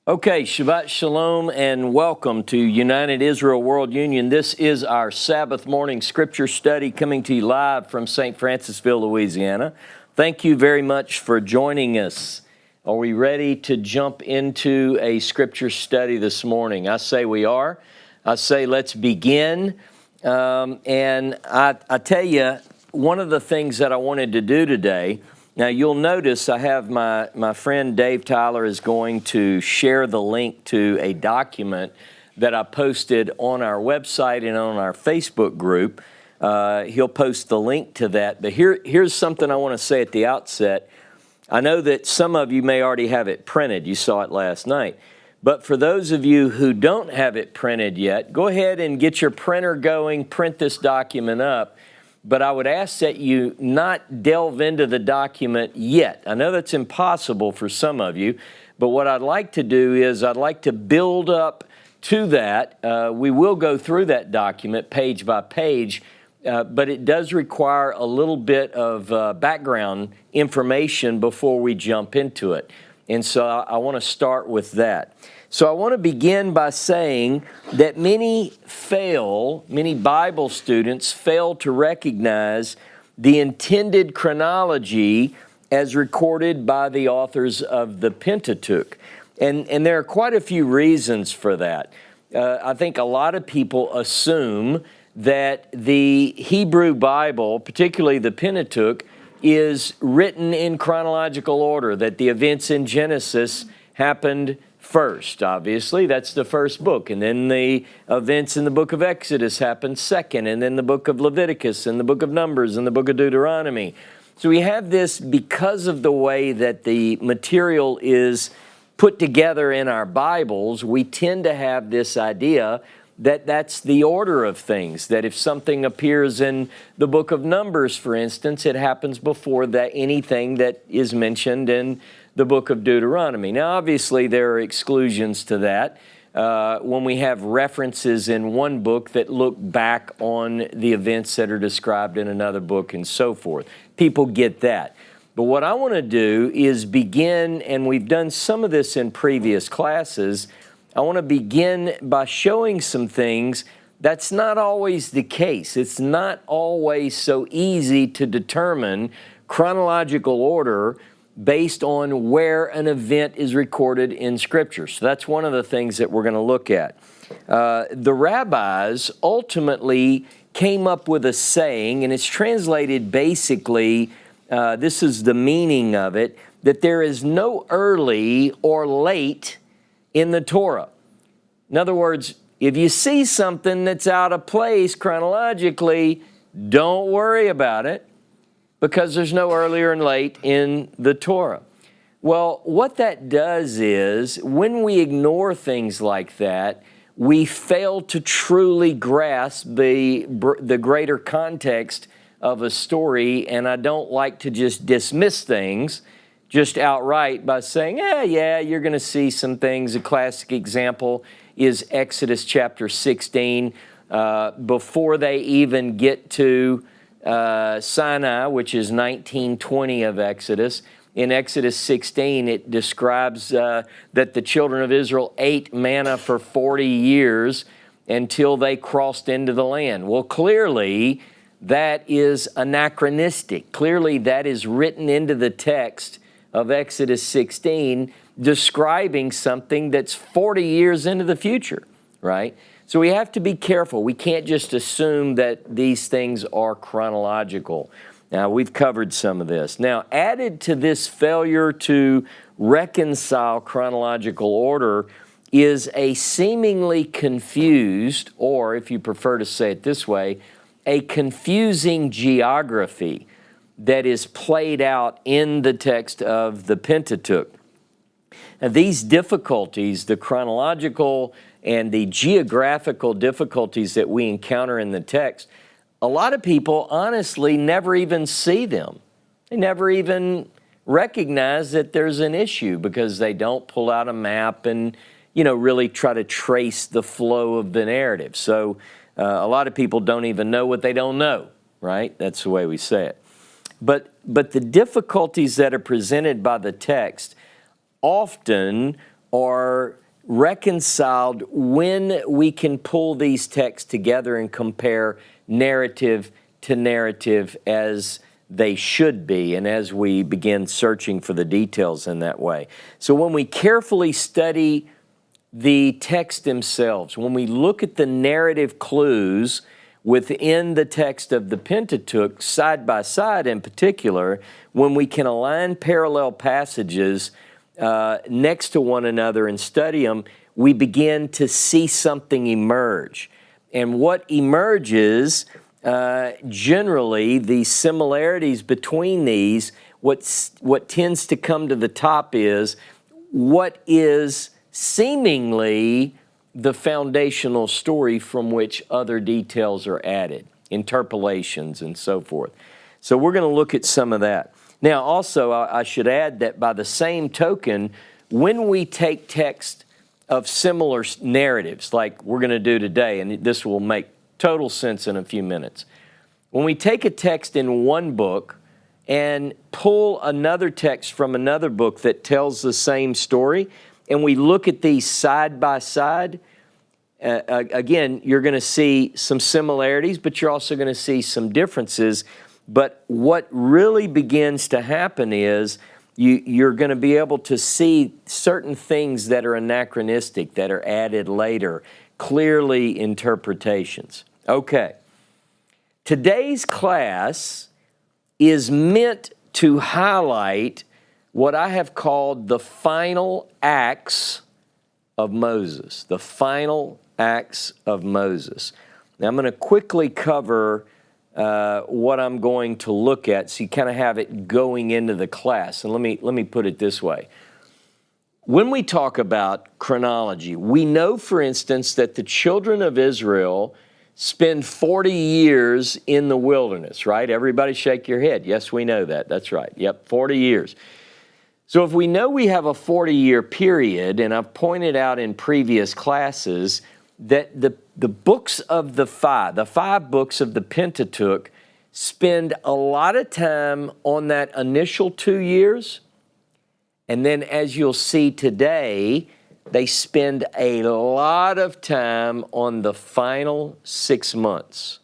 Okay, Shabbat Shalom and welcome to United Israel World Union. This is our Sabbath morning scripture study coming to you live from St. Francisville, Louisiana. Thank you very much for joining us. Are we ready to jump into a scripture study this morning? I say we are. I say let's begin. And I tell you, one of the things that I wanted to do today, now you'll notice I have my friend Dave Tyler is going to share the link to a document that I posted on our website and on our Facebook group. He'll post the link to that. But here's something I want to say at the outset. I know that some of you may already have it printed. You saw it last night. But for those of you who don't have it printed yet, go ahead and get your printer going, print this document up. But I would ask that you not delve into the document yet. I know that's impossible for some of you, but what I'd like to do is I'd like to build up to that. We will go through that document page by page, but it does require a little bit of background information before we jump into it. And so I want to start with that. So I want to begin by saying that many Bible students fail to recognize the intended chronology as recorded by the authors of the Pentateuch. And there are quite a few reasons for that. I think a lot of people assume that the Hebrew Bible, particularly the Pentateuch, is written in chronological order, that the events in Genesis happened first. Obviously, that's the first book. And then the events in the book of Exodus happened second. And then the book of Leviticus and the book of Numbers and the book of Deuteronomy. So we have this because of the way that the material is put together in our Bibles. We tend to have this idea that that's the order of things, that if something appears in the book of Numbers, for instance, it happens before that anything that is mentioned in the book of Deuteronomy. Now, obviously, there are exclusions to that when we have references in one book that look back on the events that are described in another book and so forth. People get that. But what I want to do is begin, and we've done some of this in previous classes, I want to begin by showing some things that's not always the case. It's not always so easy to determine chronological order based on where an event is recorded in Scripture. So that's one of the things that we're going to look at. The rabbis ultimately came up with a saying, and it's translated basically, this is the meaning of it, that there is no early or late in the Torah. In other words, if you see something that's out of place chronologically, don't worry about it because there's no earlier and late in the Torah. Well, what that does is when we ignore things like that, we fail to truly grasp the greater context of a story, and I don't like to just dismiss things just outright by saying, yeah, you're going to see some things. A classic example is Exodus chapter 16. Before they even get to Sinai, which is 19:20 of Exodus, in Exodus 16, it describes that the children of Israel ate manna for 40 years until they crossed into the land. Well, clearly, that is anachronistic. Clearly, that is written into the text of Exodus 16, describing something that's 40 years into the future, right? So we have to be careful. We can't just assume that these things are chronological. Now, we've covered some of this. Now, added to this failure to reconcile chronological order is a seemingly confused, or if you prefer to say it this way, a confusing geography that is played out in the text of the Pentateuch. Now, these difficulties, the chronological and the geographical difficulties that we encounter in the text, a lot of people honestly never even see them. They never even recognize that there's an issue because they don't pull out a map and, really try to trace the flow of the narrative. So a lot of people don't even know what they don't know, right? That's the way we say it. But the difficulties that are presented by the text often are reconciled when we can pull these texts together and compare narrative to narrative as they should be, and as we begin searching for the details in that way. So when we carefully study the text themselves, when we look at the narrative clues within the text of the Pentateuch, side by side in particular, when we can align parallel passages next to one another and study them, we begin to see something emerge. And what emerges, generally, the similarities between these, what tends to come to the top is what is seemingly the foundational story from which other details are added, interpolations and so forth. So we're going to look at some of that. Now, also, I should add that by the same token, when we take text of similar narratives, like we're going to do today, and this will make total sense in a few minutes. When we take a text in one book and pull another text from another book that tells the same story, and we look at these side by side, again, you're going to see some similarities, but you're also going to see some differences. But what really begins to happen is you're going to be able to see certain things that are anachronistic, that are added later, clearly interpretations. Okay. Today's class is meant to highlight what I have called the final acts of Moses. The final acts of Moses. Now I'm going to quickly cover what I'm going to look at, so you kind of have it going into the class. And let me put it this way. When we talk about chronology, we know, for instance, that the children of Israel spend 40 years in the wilderness, right? Everybody shake your head. Yes, we know that. That's right. Yep, 40 years. So if we know we have a 40-year period, and I've pointed out in previous classes that the books of the five books of the Pentateuch spend a lot of time on that initial 2 years, and then as you'll see today, they spend a lot of time on the final 6 months.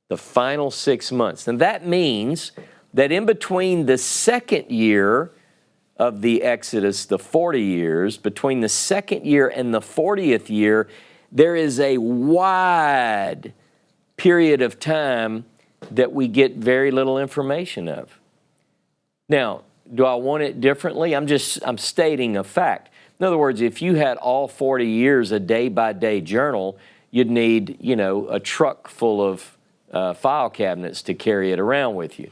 The final 6 months. And that means that in between the second year of the Exodus, the 40 years, between the second year and the 40th year, there is a wide period of time that we get very little information of. Now, do I want it differently? I'm stating a fact. In other words, if you had all 40 years a day-by-day journal, you'd need, a truck full of file cabinets to carry it around with you.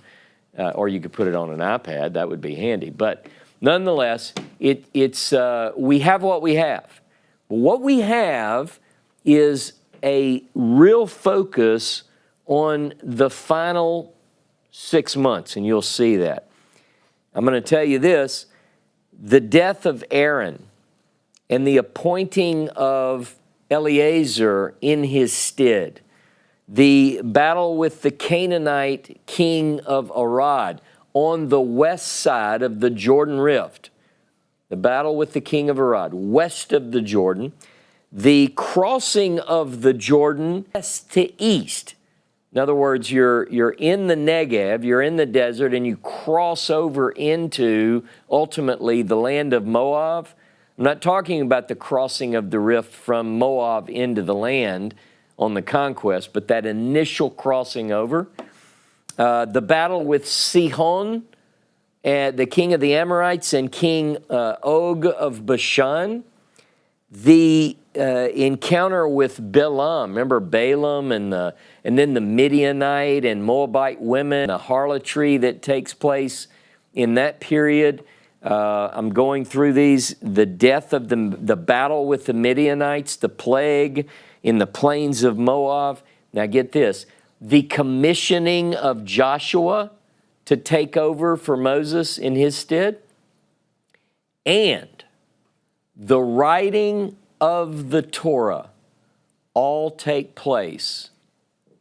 Or you could put it on an iPad. That would be handy. But nonetheless, we have what we have. What we have is a real focus on the final 6 months, and you'll see that. I'm going to tell you this, the death of Aaron and the appointing of Eleazar in his stead, the battle with the Canaanite King of Arad on the west side of the Jordan Rift, the battle with the King of Arad, west of the Jordan, the crossing of the Jordan west to east. In other words, you're in the Negev, you're in the desert, and you cross over into, ultimately, the land of Moab. I'm not talking about the crossing of the rift from Moab into the land on the conquest, but that initial crossing over. The battle with Sihon, the king of the Amorites, and King Og of Bashan. The encounter with Balaam. Remember Balaam and then the Midianite and Moabite women, the harlotry that takes place in that period. I'm going through these, the death of the battle with the Midianites, the plague in the plains of Moab. Now get this, the commissioning of Joshua to take over for Moses in his stead, and the writing of the Torah all take place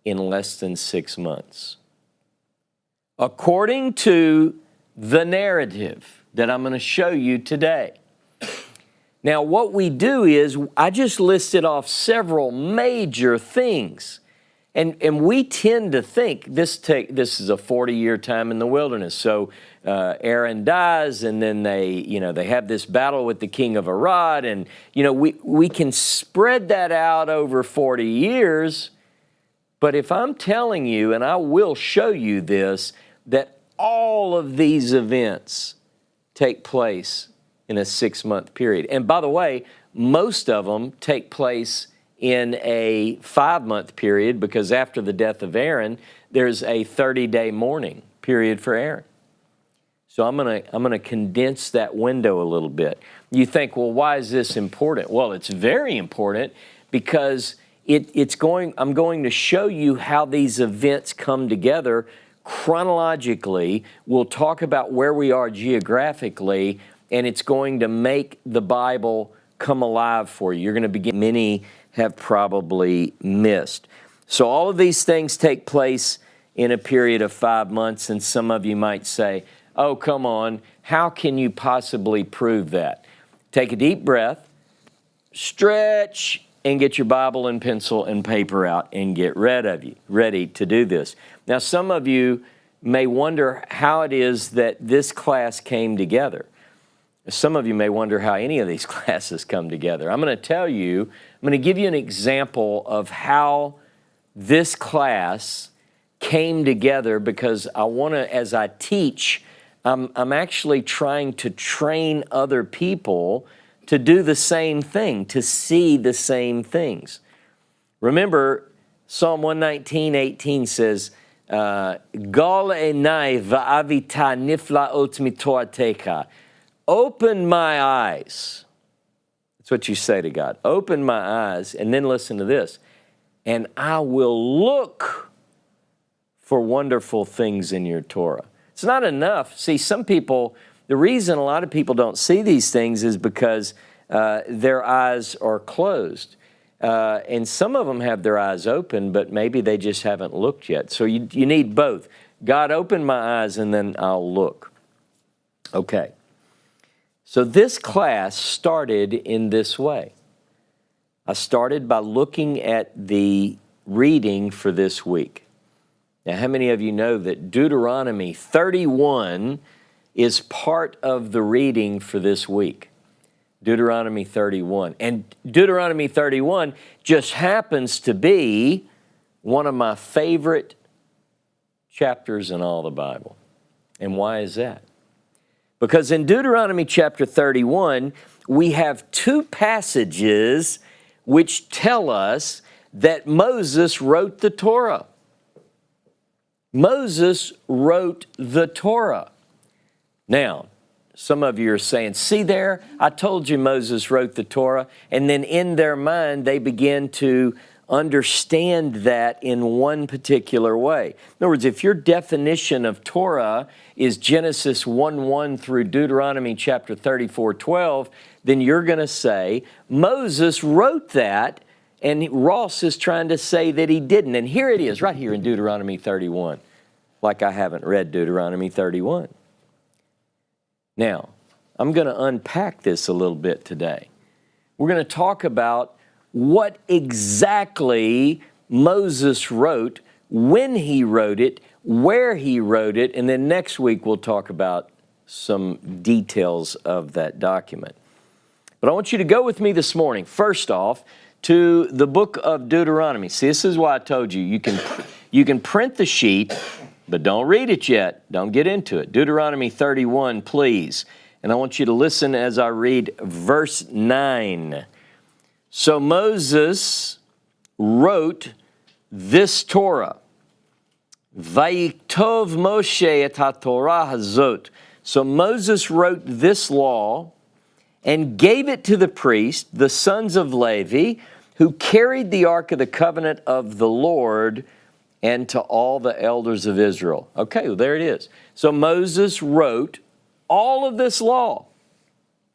in less than 6 months. According to the narrative that I'm going to show you today, Now, what we do is, I just listed off several major things. And we tend to think this is a 40-year time in the wilderness. So Aaron dies, and then they have this battle with the king of Arad, and we can spread that out over 40 years. But if I'm telling you, and I will show you this, that all of these events take place in a 6-month period. And by the way, most of them take place in a 5-month period, because after the death of Aaron, there's a 30-day mourning period for Aaron. So I'm gonna condense that window a little bit. You think, well, why is this important? Well, it's very important because I'm going to show you how these events come together chronologically. We'll talk about where we are geographically, and it's going to make the Bible come alive for you. You're going to begin. Many have probably missed. So all of these things take place in a period of 5 months, and some of you might say, oh, come on, how can you possibly prove that? Take a deep breath, stretch, and get your Bible and pencil and paper out and get ready to do this. Now, some of you may wonder how it is that this class came together. Some of you may wonder how any of these classes come together. I'm going to tell you, I'm going to give you an example of how this class came together, because I want to, as I teach, I'm actually trying to train other people to do the same thing, to see the same things. Remember, Psalm 119:18 says, Gal enai va'avita niflaot mitoratecha. Open my eyes. That's what you say to God. Open my eyes, and then listen to this. And I will look for wonderful things in your Torah. It's not enough. See, some people, the reason a lot of people don't see these things is because their eyes are closed. And some of them have their eyes open, but maybe they just haven't looked yet. So you need both. God, open my eyes, and then I'll look. Okay. So this class started in this way. I started by looking at the reading for this week. Now, how many of you know that Deuteronomy 31 is part of the reading for this week? Deuteronomy 31. And Deuteronomy 31 just happens to be one of my favorite chapters in all the Bible. And why is that? Because in Deuteronomy chapter 31, we have two passages which tell us that Moses wrote the Torah. Moses wrote the Torah. Now, some of you are saying, see there, I told you Moses wrote the Torah. And then in their mind, they begin to understand that in one particular way. In other words, if your definition of Torah is Genesis 1:1 through Deuteronomy chapter 34:12, then you're going to say, Moses wrote that, and Ross is trying to say that he didn't. And here it is, right here in Deuteronomy 31, like I haven't read Deuteronomy 31. Now, I'm going to unpack this a little bit today. We're going to talk about what exactly Moses wrote, when he wrote it, where he wrote it, and then next week we'll talk about some details of that document. But I want you to go with me this morning, first off, to the book of Deuteronomy. See, this is why I told you, you can print the sheet, but don't read it yet. Don't get into it. Deuteronomy 31, please. And I want you to listen as I read verse 9. So Moses wrote this Torah. Vayiktov Moshe et haTorah hazot. So Moses wrote this law and gave it to the priests, the sons of Levi, who carried the ark of the covenant of the Lord, and to all the elders of Israel. Okay, well, there it is. So Moses wrote all of this law.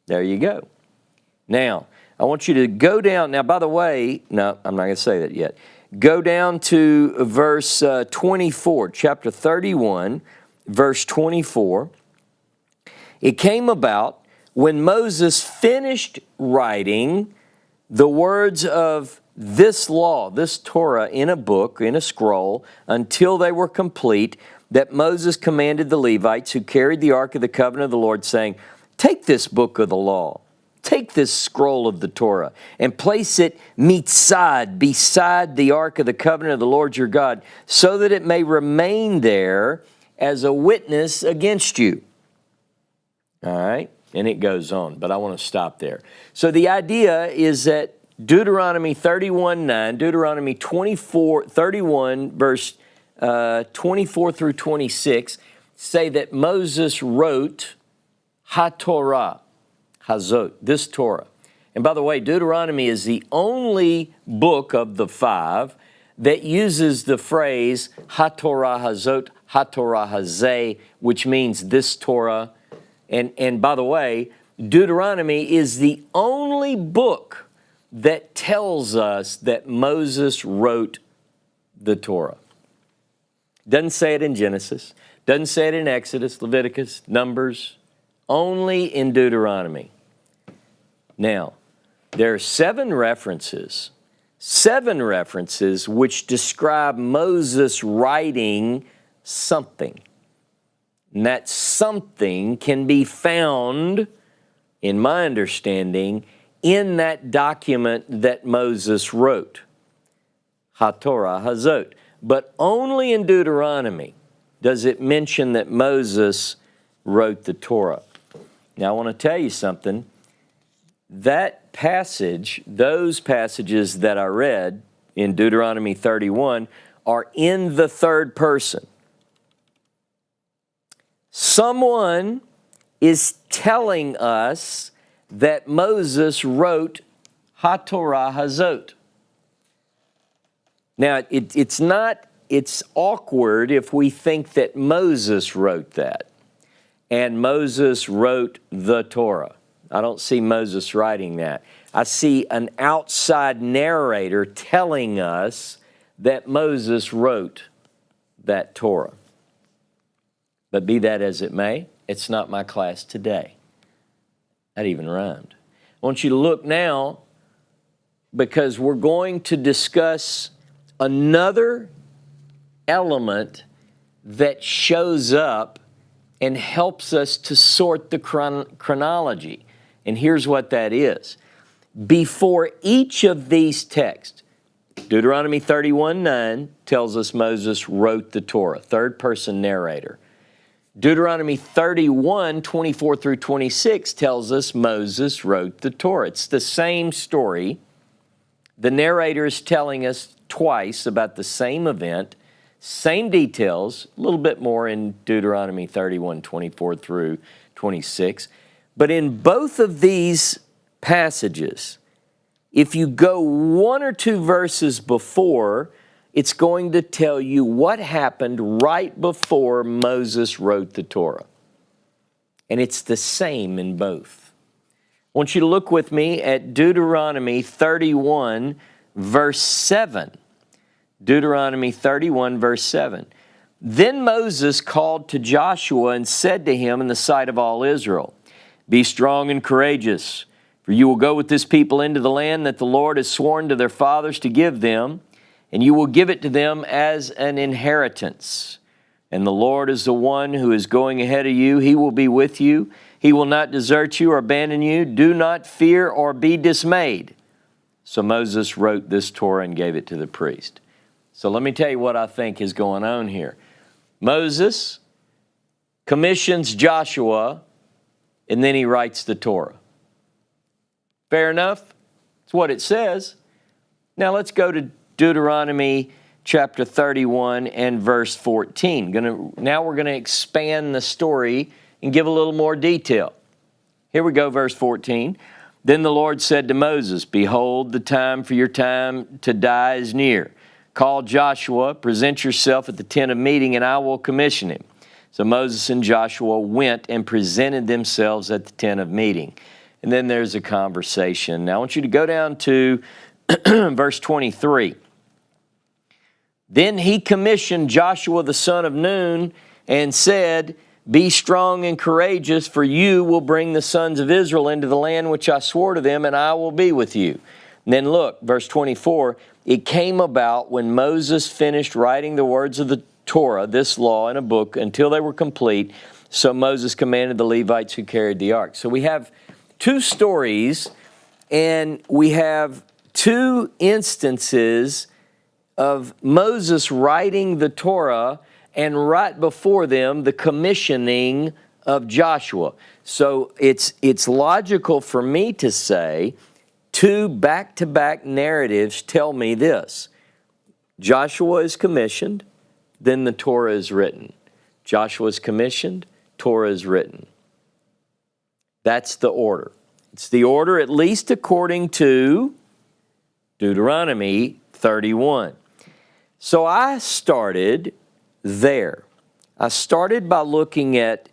There you go. Now, I want you to go down. Now, by the way, no, I'm not going to say that yet. Go down to verse 24, chapter 31, verse 24. It came about when Moses finished writing the words of this law, this Torah, in a book, in a scroll, until they were complete, that Moses commanded the Levites who carried the ark of the covenant of the Lord, saying, take this book of the law, take this scroll of the Torah, and place it beside the ark of the covenant of the Lord your God, so that it may remain there as a witness against you. All right? And it goes on, but I want to stop there. So the idea is that Deuteronomy 31:9, Deuteronomy 31, verse 24 through 26, say that Moses wrote HaTorah, Hazot, this Torah. And by the way, Deuteronomy is the only book of the 5 that uses the phrase HaTorah Hazot, HaTorah Hazeh, which means this Torah. And by the way, Deuteronomy is the only book that tells us that Moses wrote the Torah. Doesn't say it in Genesis, doesn't say it in Exodus, Leviticus, Numbers, only in Deuteronomy. Now, there are 7 references which describe Moses writing something. And that something can be found, in my understanding, in that document that Moses wrote, HaTorah Hazot. But only in Deuteronomy does it mention that Moses wrote the Torah. Now, I want to tell you something. That passage, those passages that I read in Deuteronomy 31 are in the third person. Someone is telling us that Moses wrote HaTorah Hazot. Now, it's awkward if we think that Moses wrote that, and Moses wrote the Torah. I don't see Moses writing that. I see an outside narrator telling us that Moses wrote that Torah. But be that as it may, it's not my class today. That even rhymed. I want you to look now, because we're going to discuss another element that shows up and helps us to sort the chronology. And here's what that is. Before each of these texts, Deuteronomy 31:9 tells us Moses wrote the Torah, third person narrator. Deuteronomy 31:24 through 26 tells us Moses wrote the Torah. It's the same story. The narrator is telling us twice about the same event, same details, a little bit more in Deuteronomy 31:24 through 26. But in both of these passages, if you go 1 or 2 verses before, it's going to tell you what happened right before Moses wrote the Torah. And it's the same in both. I want you to look with me at Deuteronomy 31, verse 7. Deuteronomy 31, verse 7. Then Moses called to Joshua and said to him in the sight of all Israel, be strong and courageous, for you will go with this people into the land that the Lord has sworn to their fathers to give them, and you will give it to them as an inheritance. And the Lord is the one who is going ahead of you. He will be with you. He will not desert you or abandon you. Do not fear or be dismayed. So Moses wrote this Torah and gave it to the priest. So let me tell you what I think is going on here. Moses commissions Joshua, and then he writes the Torah. Fair enough? That's what it says. Now let's go to Deuteronomy chapter 31 and verse 14. Now we're going to expand the story and give a little more detail. Here we go, verse 14. Then the Lord said to Moses, behold, the time for your time to die is near. Call Joshua, present yourself at the tent of meeting, and I will commission him. So Moses and Joshua went and presented themselves at the tent of meeting. And then there's a conversation. Now I want you to go down to verse 23. Then he commissioned Joshua the son of Nun and said, Be strong and courageous, for you will bring the sons of Israel into the land which I swore to them, and I will be with you. And then look, verse 24, it came about when Moses finished writing the words of the Torah, this law, in a book until they were complete. So Moses commanded the Levites who carried the ark. So we have two stories, and we have two instances of Moses writing the Torah, and right before them, the commissioning of Joshua. So it's logical for me to say two back-to-back narratives tell me this. Joshua is commissioned, then the Torah is written. Joshua is commissioned, Torah is written. That's the order. It's the order at least according to Deuteronomy 31. So I started there. I started by looking at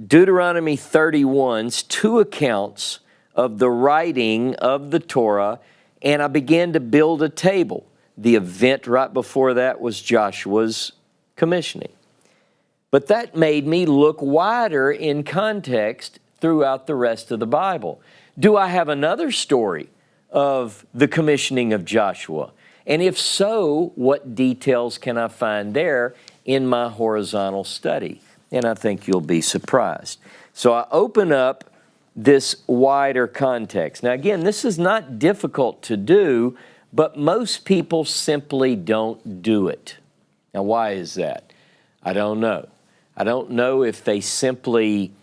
Deuteronomy 31's two accounts of the writing of the Torah, and I began to build a table. The event right before that was Joshua's commissioning. But that made me look wider in context throughout the rest of the Bible. Do I have another story of the commissioning of Joshua? And if so, what details can I find there in my horizontal study? And I think you'll be surprised. So I open up this wider context. Now again, this is not difficult to do, but most people simply don't do it. Now why is that? I don't know. I don't know if they simply,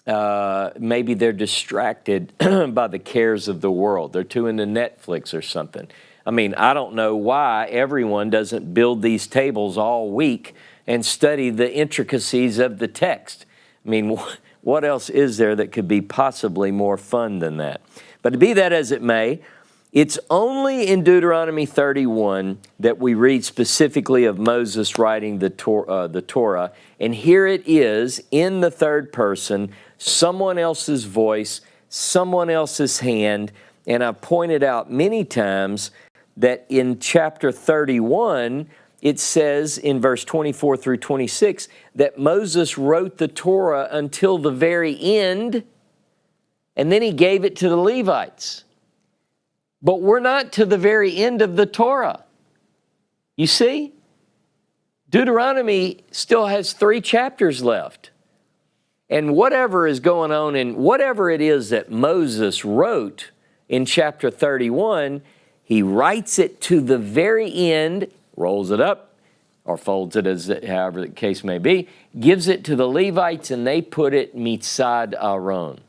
maybe they're distracted by the cares of the world. They're too into Netflix or something. I mean, I don't know why everyone doesn't build these tables all week and study the intricacies of the text. I mean, what else is there that could be possibly more fun than that? But be that as it may, it's only in Deuteronomy 31 that we read specifically of Moses writing the Torah. And here it is in the third person, someone else's voice, someone else's hand. And I've pointed out many times that in chapter 31, it says in verse 24 through 26 that Moses wrote the Torah until the very end, and then he gave it to the Levites. But we're not to the very end of the Torah. You see? Deuteronomy still has 3 chapters left. And whatever is going on and whatever it is that Moses wrote in chapter 31, he writes it to the very end, rolls it up, or folds it, as however the case may be, gives it to the Levites, and they put it mitzad Aaron.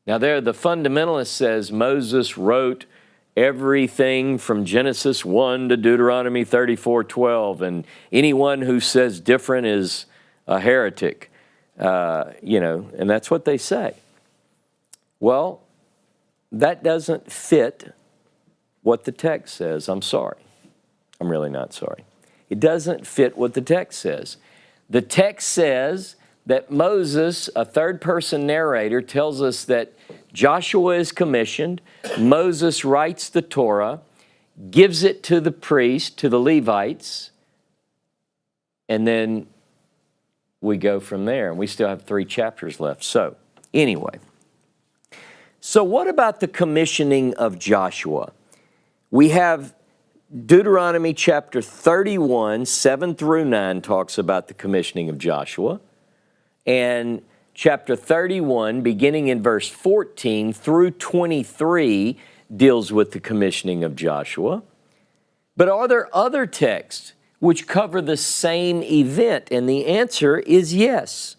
Now there, the fundamentalist says Moses wrote everything from Genesis 1 to Deuteronomy 34:12, and anyone who says different is a heretic, and that's what they say. Well, that doesn't fit what the text says. I'm sorry. I'm really not sorry. It doesn't fit what the text says. The text says that Moses, a third-person narrator, tells us that Joshua is commissioned, Moses writes the Torah, gives it to the priests, to the Levites, and then we go from there. And we still have 3 chapters left. So, anyway. So what about the commissioning of Joshua? We have Deuteronomy chapter 31, 7 through 9 talks about the commissioning of Joshua. And chapter 31, beginning in verse 14 through 23, deals with the commissioning of Joshua. But are there other texts which cover the same event? And the answer is yes.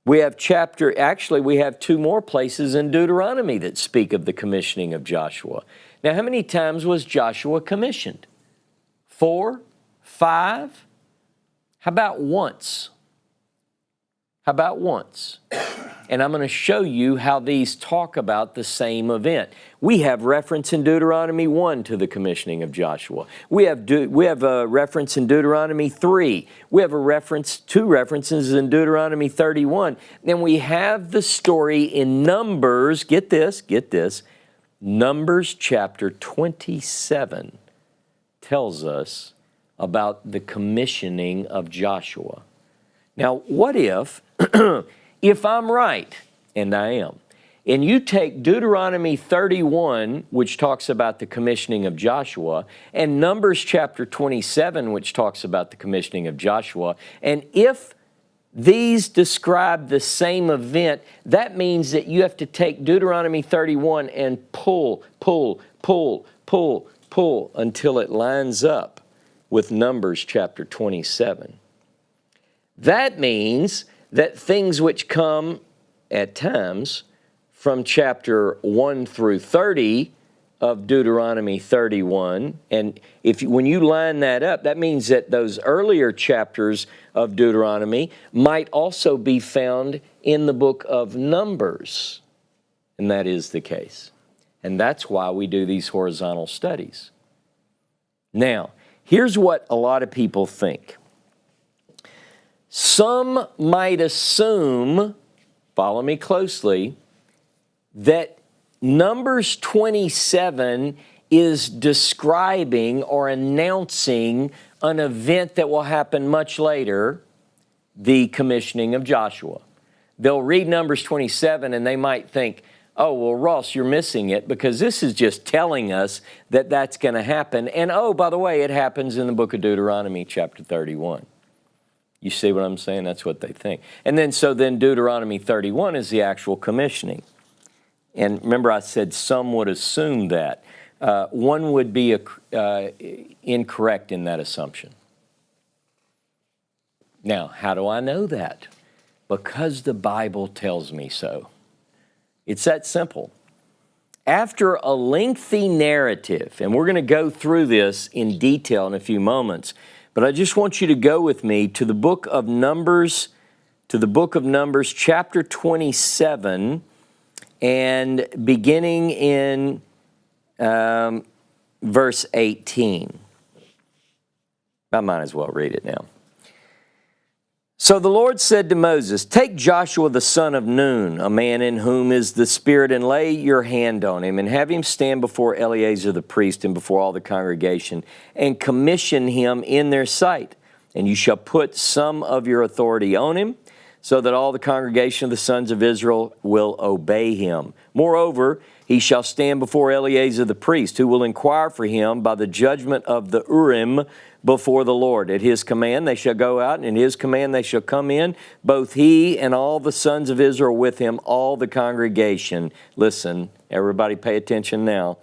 We have 2 more places in Deuteronomy that speak of the commissioning of Joshua. Now, how many times was Joshua commissioned? 4? 5? How about once? How about once? And I'm going to show you how these talk about the same event. We have reference in Deuteronomy 1 to the commissioning of Joshua. We have a reference in Deuteronomy 3. We have 2 references in Deuteronomy 31. And we have the story in Numbers, get this, Numbers chapter 27 tells us about the commissioning of Joshua. Now, what if, if I'm right, and I am, and you take Deuteronomy 31, which talks about the commissioning of Joshua, and Numbers chapter 27, which talks about the commissioning of Joshua, and if these describe the same event, that means that you have to take Deuteronomy 31 and pull until it lines up with Numbers chapter 27. That means that things which come at times from chapter 1 through 30 of Deuteronomy 31, and when you line that up, that means that those earlier chapters of Deuteronomy might also be found in the book of Numbers, and that is the case. And that's why we do these horizontal studies. Now, here's what a lot of people think. Some might assume, follow me closely, that Numbers 27 is describing or announcing an event that will happen much later, the commissioning of Joshua. They'll read Numbers 27 and they might think, oh, well, Ross, you're missing it because this is just telling us that that's going to happen. And oh, by the way, it happens in the book of Deuteronomy chapter 31. You see what I'm saying? That's what they think. And then Deuteronomy 31 is the actual commissioning. And remember I said some would assume that. One would be incorrect in that assumption. Now, how do I know that? Because the Bible tells me so. It's that simple. After a lengthy narrative, and we're going to go through this in detail in a few moments, but I just want you to go with me to the book of Numbers, chapter 27, and beginning in verse 18. I might as well read it now. So the Lord said to Moses, take Joshua the son of Nun, a man in whom is the Spirit, and lay your hand on him, and have him stand before Eleazar the priest and before all the congregation, and commission him in their sight. And you shall put some of your authority on him, so that all the congregation of the sons of Israel will obey him. Moreover, he shall stand before Eleazar the priest, who will inquire for him by the judgment of the Urim before the Lord. At his command they shall go out, and at his command they shall come in, both he and all the sons of Israel with him, all the congregation. Listen, everybody pay attention now.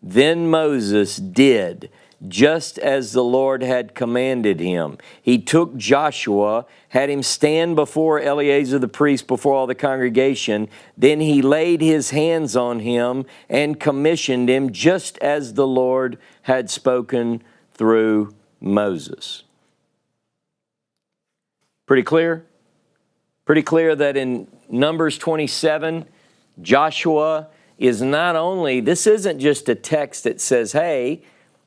Then Moses did just as the Lord had commanded him. He took Joshua, had him stand before Eleazar the priest, before all the congregation. Then he laid his hands on him and commissioned him, just as the Lord had spoken through Moses. Pretty clear? Pretty clear that in Numbers 27, Joshua is not only, this isn't just a text that says, hey,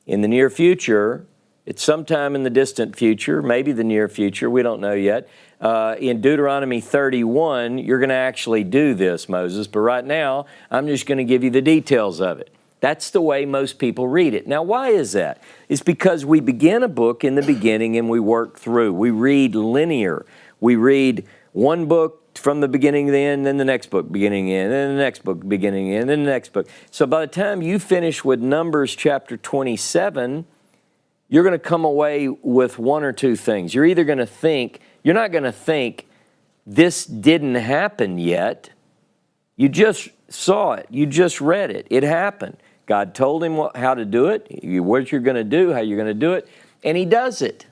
in the near future, it's sometime in the distant future, maybe the near future, we don't know yet. In Deuteronomy 31, you're going to actually do this, Moses, but right now, I'm just going to give you the details of it. That's the way most people read it. Now, why is that? It's because we begin a book in the beginning and we work through. We read linear. We read one book from the beginning to the end, then the next book beginning in, then the next book beginning in, then the next book. So by the time you finish with Numbers chapter 27, you're going to come away with one or two things. You're either going to think, you're not going to think, this didn't happen yet. You just saw it. You just read it. It happened. God told him how to do it, what you're going to do, how you're going to do it, and he does it.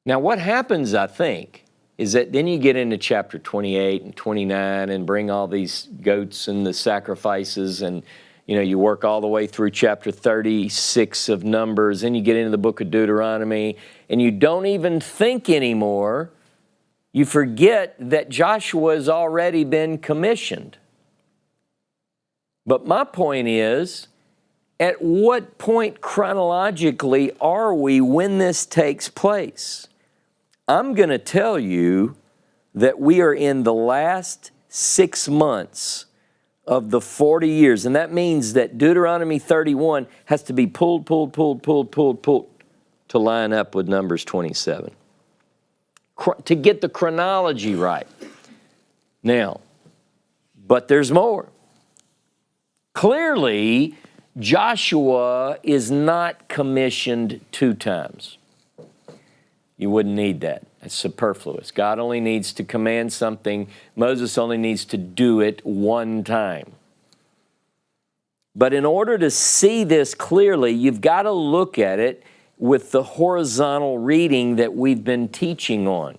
Now what happens, I think, is that then you get into chapter 28 and 29 and bring all these goats and the sacrifices, and you work all the way through chapter 36 of Numbers, and you get into the book of Deuteronomy, and you don't even think anymore. You forget that Joshua has already been commissioned. But my point is, at what point chronologically are we when this takes place? I'm going to tell you that we are in the last 6 months of the 40 years. And that means that Deuteronomy 31 has to be pulled to line up with Numbers 27. to get the chronology right. Now, but there's more. Clearly, Joshua is not commissioned 2 times. You wouldn't need that. It's superfluous. God only needs to command something. Moses only needs to do it 1 time. But in order to see this clearly, you've got to look at it with the horizontal reading that we've been teaching on.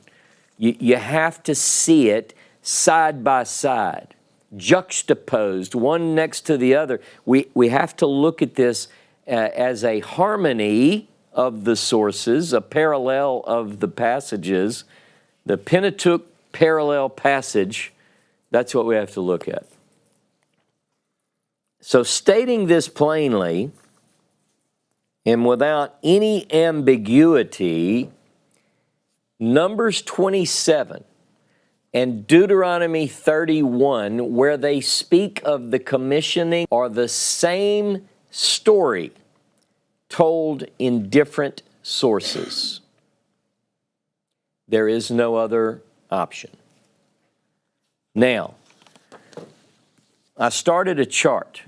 You have to see it side by side, juxtaposed, one next to the other. We have to look at this as a harmony of the sources, a parallel of the passages, the Pentateuch parallel passage. That's what we have to look at. So stating this plainly and without any ambiguity, Numbers 27 and Deuteronomy 31, where they speak of the commissioning, are the same story told in different sources. There is no other option. Now, I started a chart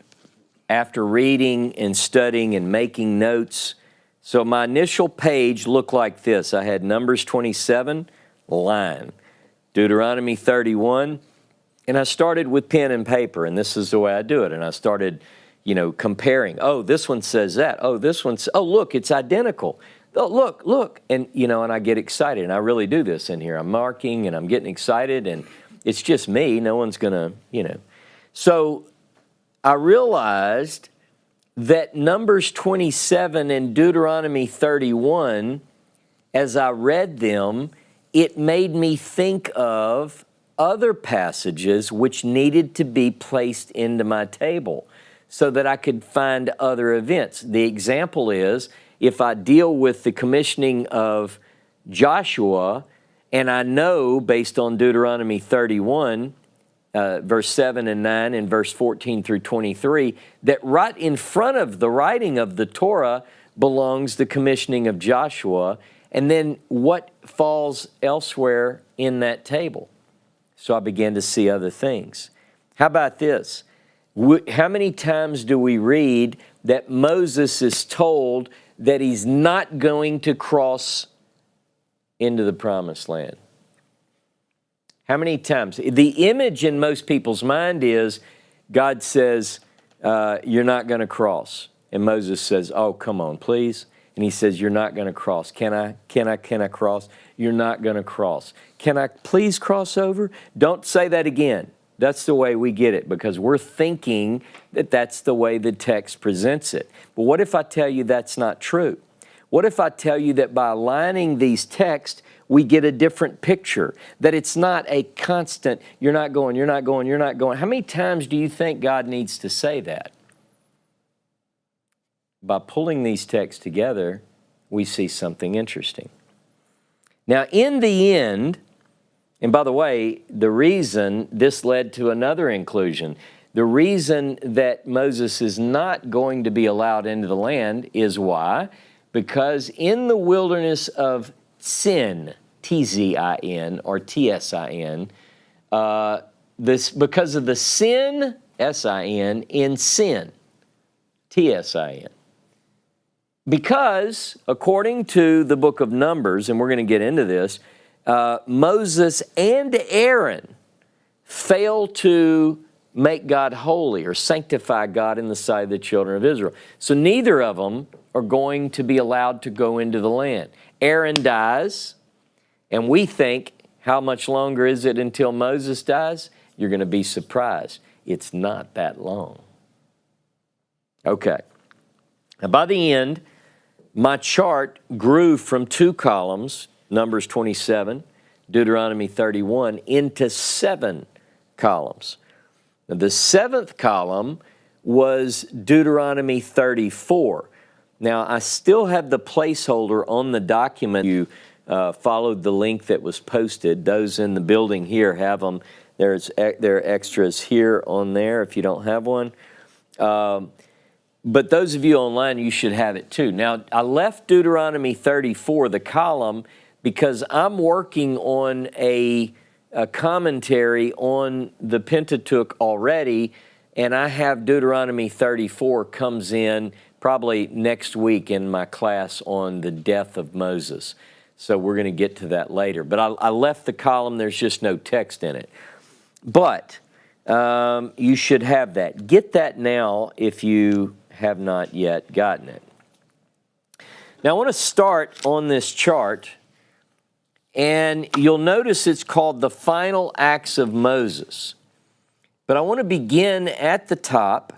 after reading and studying and making notes. So my initial page looked like this. I had Numbers 27, line, Deuteronomy 31, and I started with pen and paper, and this is the way I do it. And I started, comparing. Oh, this one says that. Oh, this one's, oh, look, it's identical. Oh, look. And, and I get excited, and I really do this in here. I'm marking, and I'm getting excited, and it's just me. No one's going to, So I realized that Numbers 27 and Deuteronomy 31, as I read them, it made me think of other passages which needed to be placed into my table so that I could find other events. The example is, if I deal with the commissioning of Joshua, and I know based on Deuteronomy 31, verse 7 and 9 and verse 14 through 23, that right in front of the writing of the Torah belongs the commissioning of Joshua, and then what falls elsewhere in that table. So I began to see other things. How about this? How many times do we read that Moses is told that he's not going to cross into the promised land? How many times? The image in most people's mind is God says, you're not going to cross. And Moses says, oh, come on, please. And he says, you're not going to cross. Can I cross? You're not going to cross. Can I please cross over? Don't say that again. That's the way we get it, because we're thinking that that's the way the text presents it. But what if I tell you that's not true? What if I tell you that by aligning these texts, we get a different picture, that it's not a constant, you're not going, you're not going, you're not going. How many times do you think God needs to say that? By pulling these texts together, we see something interesting. Now, in the end, and by the way, the reason this led to another inclusion, the reason that Moses is not going to be allowed into the land is why? Because in the wilderness of Sin, Tzin or Tsin, because of the sin, Sin, in sin, Tsin. Because, according to the book of Numbers, and we're going to get into this, Moses and Aaron failed to make God holy or sanctify God in the sight of the children of Israel. So neither of them are going to be allowed to go into the land. Aaron dies, and we think, how much longer is it until Moses dies? You're going to be surprised. It's not that long. Okay. Now, by the end, my chart grew from 2 columns, Numbers 27, Deuteronomy 31, into 7 columns. Now, the 7th column was Deuteronomy 34. Now, I still have the placeholder on the document. You followed the link that was posted. Those in the building here have them. There are extras here on there if you don't have one. But those of you online, you should have it too. Now, I left Deuteronomy 34, the column, because I'm working on a commentary on the Pentateuch already, and I have Deuteronomy 34 comes in probably next week in my class on the death of Moses. So we're going to get to that later. But I left the column, there's just no text in it. But you should have that. Get that now if you have not yet gotten it. Now I want to start on this chart, and you'll notice it's called the Final Acts of Moses. But I want to begin at the top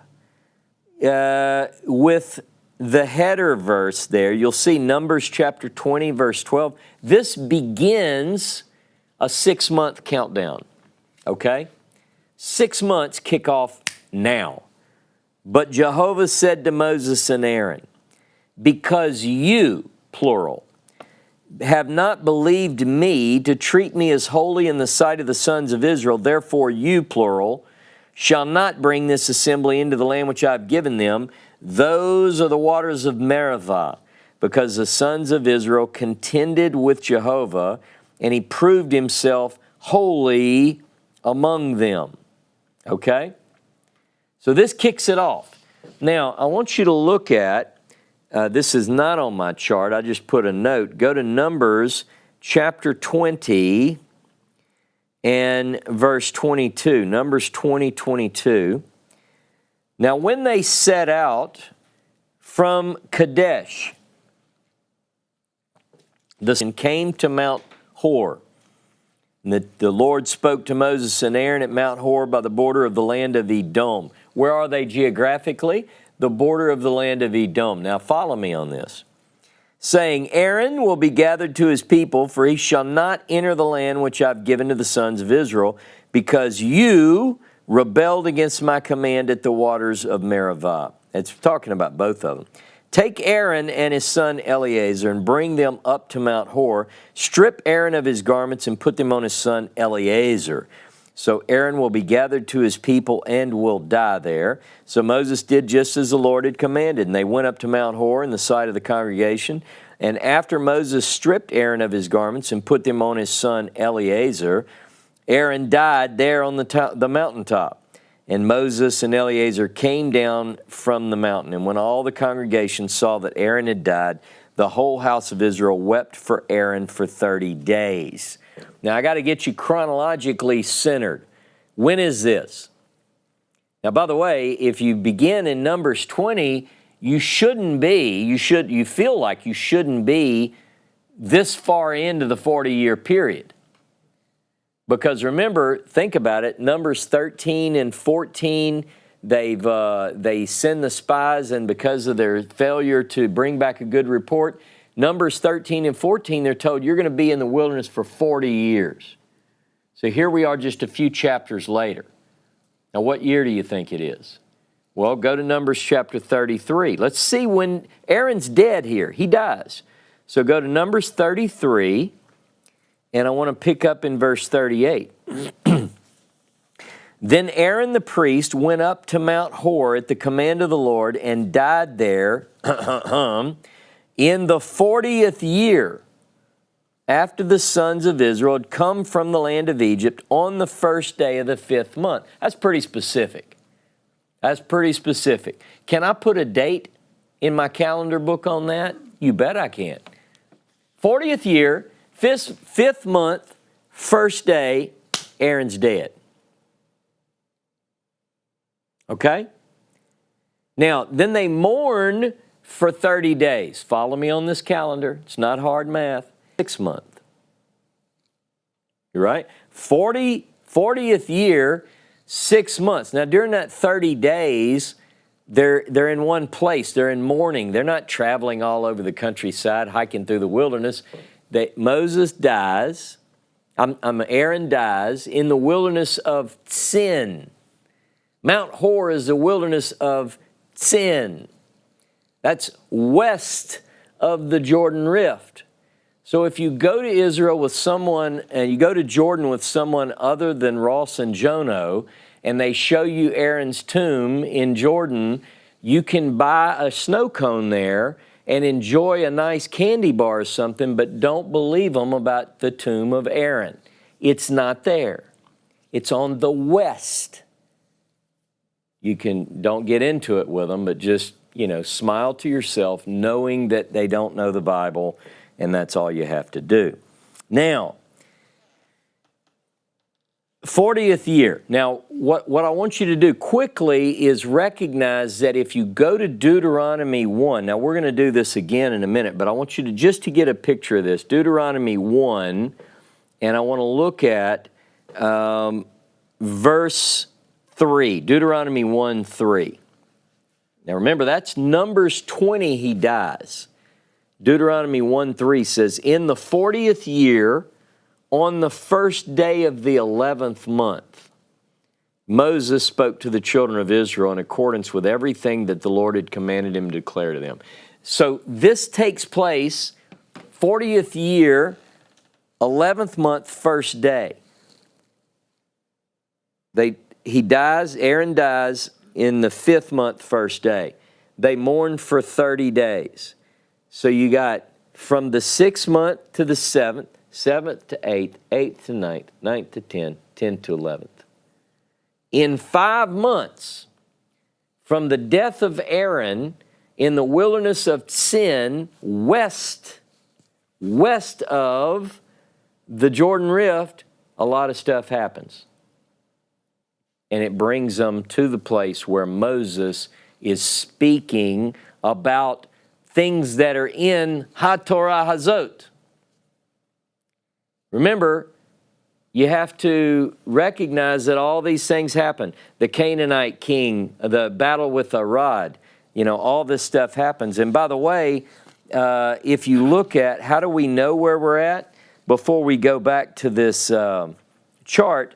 with the header verse there. You'll see Numbers chapter 20, verse 12. This begins a 6-month countdown, okay? 6 months kick off now. But Jehovah said to Moses and Aaron, because you, plural, have not believed me to treat me as holy in the sight of the sons of Israel, therefore you, plural, shall not bring this assembly into the land which I have given them. Those are the waters of Meribah, because the sons of Israel contended with Jehovah, and he proved himself holy among them. Okay? So this kicks it off. Now, I want you to look at, this is not on my chart, I just put a note. Go to Numbers chapter 20 and verse 22. Numbers 20, 22. Now, when they set out from Kadesh, and came to Mount Hor, and the Lord spoke to Moses and Aaron at Mount Hor by the border of the land of Edom. Where are they geographically? The border of the land of Edom. Now follow me on this. Saying, Aaron will be gathered to his people, for he shall not enter the land which I've given to the sons of Israel, because you rebelled against my command at the waters of Meribah. It's talking about both of them. Take Aaron and his son Eleazar and bring them up to Mount Hor. Strip Aaron of his garments and put them on his son Eleazar. So Aaron will be gathered to his people and will die there. So Moses did just as the Lord had commanded, and they went up to Mount Hor in the sight of the congregation. And after Moses stripped Aaron of his garments and put them on his son Eleazar, Aaron died there on the mountaintop. And Moses and Eleazar came down from the mountain. And when all the congregation saw that Aaron had died, the whole house of Israel wept for Aaron for 30 days. Now, I got to get you chronologically centered. When is this? Now, by the way, if you begin in Numbers 20, you feel like you shouldn't be this far into the 40-year period. Because remember, think about it, Numbers 13 and 14, they send the spies, and because of their failure to bring back a good report, Numbers 13 and 14, they're told you're going to be in the wilderness for 40 years. So here we are just a few chapters later. Now, what year do you think it is? Well, go to Numbers chapter 33. Let's see when Aaron's dead here. He dies. So go to Numbers 33. And I want to pick up in verse 38. Then Aaron the priest went up to Mount Hor at the command of the Lord and died there in the 40th year after the sons of Israel had come from the land of Egypt on the first day of the 5th month. That's pretty specific. That's pretty specific. Can I put a date in my calendar book on that? You bet I can. 40th year, 5th month, first day, Aaron's dead. Okay? Now, then they mourn for 30 days. Follow me on this calendar. It's not hard math. 6th month. You're right? 40th year, 6 months. Now, during that 30 days, they're in one place. They're in mourning. They're not traveling all over the countryside, hiking through the wilderness. Moses dies, Aaron dies in the wilderness of Sin. Mount Hor is the wilderness of Sin. That's west of the Jordan Rift. So if you go to Israel with someone, and you go to Jordan with someone other than Ross and Jono, and they show you Aaron's tomb in Jordan, you can buy a snow cone there, and enjoy a nice candy bar or something, but don't believe them about the tomb of Aaron. It's not there. It's on the west. Don't get into it with them, but just, smile to yourself, knowing that they don't know the Bible, and that's all you have to do. Now, 40th year. Now, what I want you to do quickly is recognize that if you go to Deuteronomy 1, now we're going to do this again in a minute, but I want you to just to get a picture of this. Deuteronomy 1, and I want to look at verse 3. Deuteronomy 1:3. Now remember, that's Numbers 20, he dies. Deuteronomy 1:3 says, in the 40th year, on the first day of the 11th month, Moses spoke to the children of Israel in accordance with everything that the Lord had commanded him to declare to them. So this takes place 40th year, 11th month, first day. Aaron dies in the 5th month, first day. They mourned for 30 days. So you got from the 6th month to the 7th, 7th to 8th, 8th to 9th, 9th to 10th, 10th to 11th. In 5 months, from the death of Aaron in the wilderness of Sin, west of the Jordan Rift, a lot of stuff happens. And it brings them to the place where Moses is speaking about things that are in HaTorah Hazot. Remember, you have to recognize that all these things happen. The Canaanite king, the battle with Arad, all this stuff happens. And by the way, if you look at how do we know where we're at, before we go back to this chart,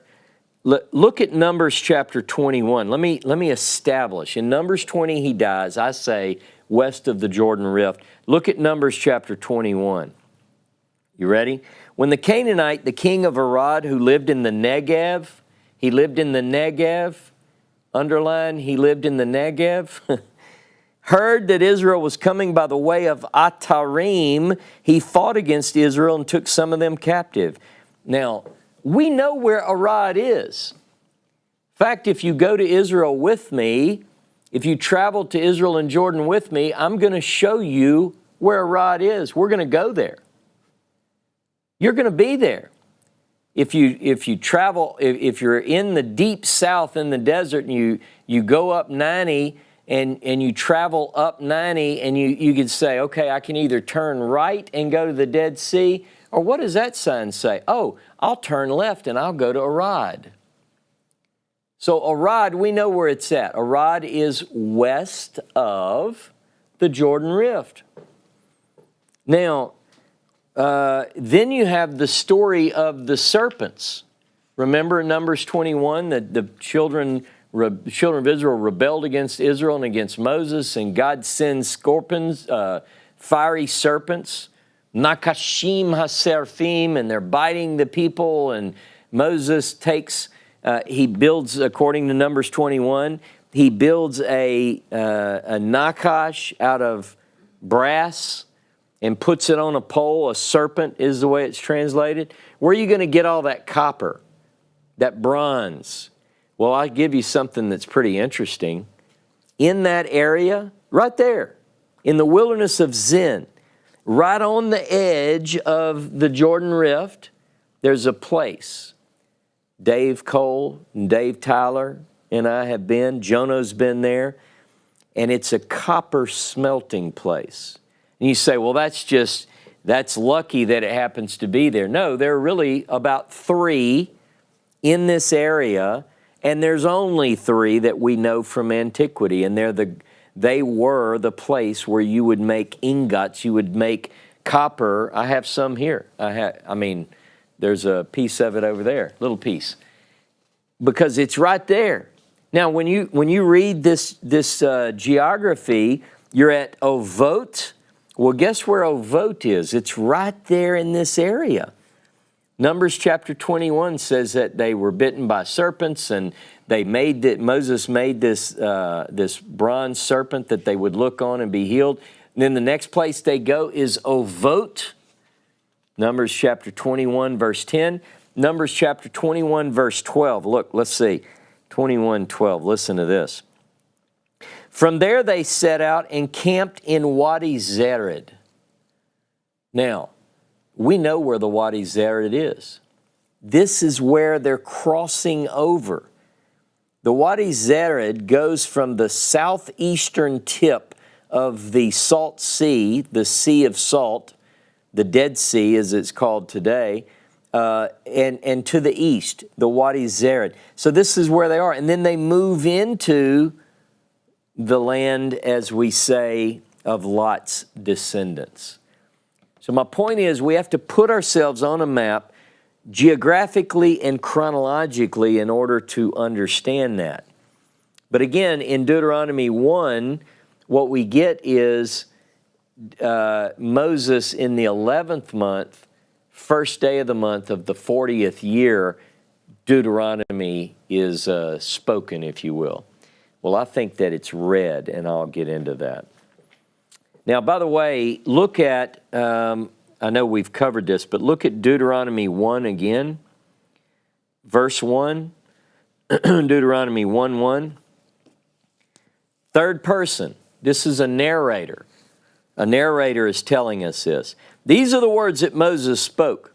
look at Numbers chapter 21. Let me establish. In Numbers 20, he dies, I say, west of the Jordan Rift. Look at Numbers chapter 21. You ready? When the Canaanite, the king of Arad, who lived in the Negev, he lived in the Negev, underline, he lived in the Negev, heard that Israel was coming by the way of Atarim, he fought against Israel and took some of them captive. Now, we know where Arad is. In fact, if you go to Israel with me, if you travel to Israel and Jordan with me, I'm going to show you where Arad is. We're going to go there. You're going to be there. If you travel, if you're in the deep south in the desert and you go up 90 and you travel up 90 and you can say, okay, I can either turn right and go to the Dead Sea, or what does that sign say? Oh, I'll turn left and I'll go to Arad. So Arad, we know where it's at. Arad is west of the Jordan Rift. Now, then you have the story of the serpents. Remember in Numbers 21 that the children of Israel rebelled against Israel and against Moses, and God sends scorpions, fiery serpents, Nakashim HaSeraphim, and they're biting the people, and Moses he builds, according to Numbers 21, he builds a Nakash out of brass and puts it on a pole. A serpent is the way it's translated. Where are you going to get all that copper, that bronze? Well, I'll give you something that's pretty interesting. In that area, right there, in the wilderness of Zin, right on the edge of the Jordan Rift, there's a place. Dave Cole and Dave Tyler and I have been. Jono's been there. And it's a copper smelting place. And you say, well, that's lucky that it happens to be there. No, there are really about 3 in this area, and there's only 3 that we know from antiquity, and they were the place where you would make ingots, you would make copper. I have some here. There's a piece of it over there, little piece, because it's right there. Now, when you read this geography, you're at Ovot. Well, guess where Ovot is? It's right there in this area. Numbers chapter 21 says that they were bitten by serpents, and Moses made this bronze serpent that they would look on and be healed. And then the next place they go is Ovot, Numbers chapter 21, verse 10. Numbers chapter 21, verse 12. Look, let's see. 21:12. Listen to this. From there they set out and camped in Wadi Zered. Now, we know where the Wadi Zered is. This is where they're crossing over. The Wadi Zered goes from the southeastern tip of the Salt Sea, the Sea of Salt, the Dead Sea as it's called today, and to the east, the Wadi Zered. So this is where they are. And then they move into the land, as we say, of Lot's descendants. So my point is, we have to put ourselves on a map geographically and chronologically in order to understand that. But again, in Deuteronomy 1, what we get is Moses in the 11th month, first day of the month of the 40th year, Deuteronomy is spoken, if you will. Well, I think that it's read, and I'll get into that. Now, by the way, look at, I know we've covered this, but look at Deuteronomy 1 again. Verse 1, Deuteronomy 1:1. Third person, this is a narrator. A narrator is telling us this. These are the words that Moses spoke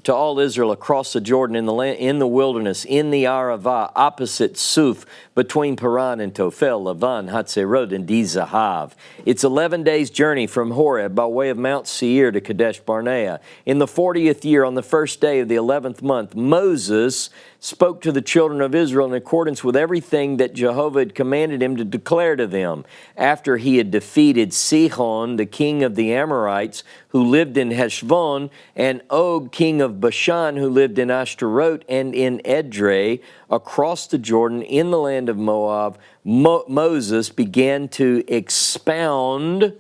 to all Israel across the Jordan in the land, in the wilderness, in the Arava, opposite Suf, between Paran and Tophel, Lavan, Hatzerot, and Dizahav. It's 11 days' journey from Horeb by way of Mount Seir to Kadesh Barnea. In the 40th year, on the first day of the 11th month, Moses spoke to the children of Israel in accordance with everything that Jehovah had commanded him to declare to them. After he had defeated Sihon, the king of the Amorites, who lived in Heshbon, and Og, king of Bashan, who lived in Ashtaroth and in Edrei, across the Jordan in the land of Moab, Moses began to expound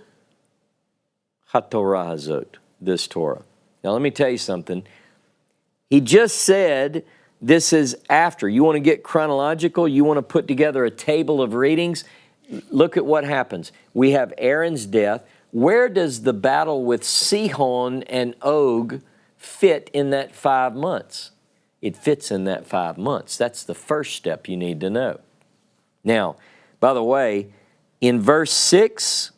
HaTorah Hazot, this Torah. Now let me tell you something. He just said this is after. You want to get chronological? You want to put together a table of readings? Look at what happens. We have Aaron's death. Where does the battle with Sihon and Og fit in that 5 months? It fits in that 5 months. That's the first step you need to know. Now, by the way, in verse 6,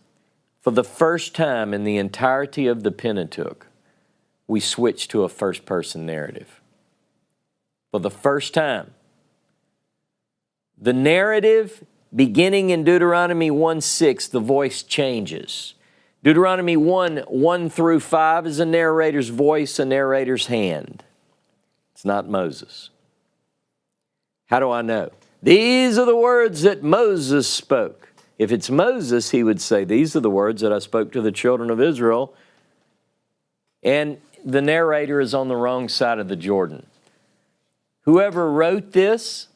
for the first time in the entirety of the Pentateuch, we switch to a first-person narrative. For the first time. The narrative, beginning in Deuteronomy 1:6, the voice changes. Deuteronomy 1:1 through 5 is a narrator's voice, a narrator's hand. It's not Moses. How do I know? These are the words that Moses spoke. If it's Moses, he would say, these are the words that I spoke to the children of Israel. And the narrator is on the wrong side of the Jordan. Whoever wrote this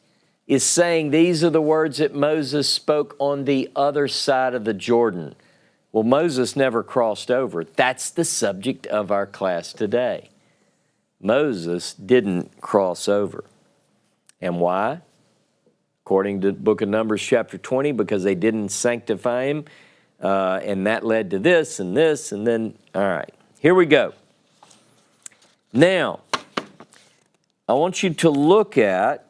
is saying these are the words that Moses spoke on the other side of the Jordan. Well, Moses never crossed over. That's the subject of our class today. Moses didn't cross over. And why? According to the book of Numbers chapter 20, because they didn't sanctify him. And that led to this, and then, all right. Here we go. Now, I want you to look at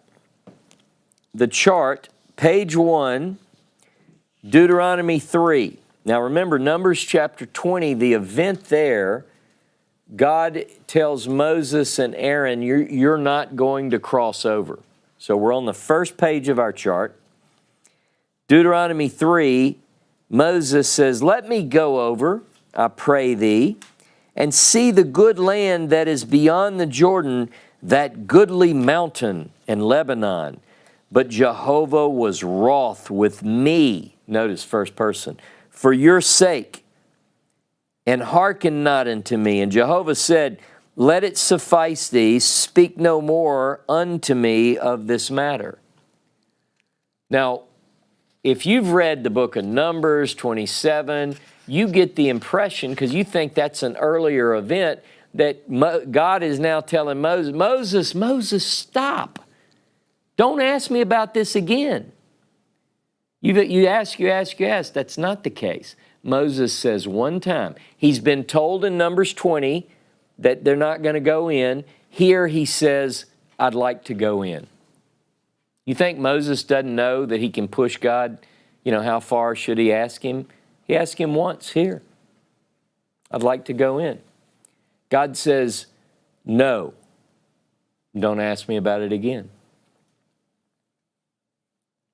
the chart, page 1, Deuteronomy 3. Now remember, Numbers chapter 20, the event there, God tells Moses and Aaron, you're not going to cross over. So we're on the first page of our chart. Deuteronomy 3, Moses says, let me go over, I pray thee, and see the good land that is beyond the Jordan, that goodly mountain and Lebanon. But Jehovah was wroth with me, notice first person, for your sake, and hearken not unto me. And Jehovah said, let it suffice thee, speak no more unto me of this matter. Now, if you've read the book of Numbers 27, you get the impression, because you think that's an earlier event, that God is now telling Moses, Moses, stop. Don't ask me about this again. You ask. That's not the case. Moses says one time. He's been told in Numbers 20 that they're not going to go in. Here he says, I'd like to go in. You think Moses doesn't know that he can push God? You know, how far should he ask him? He asked him once here. I'd like to go in. God says, no, don't ask me about it again.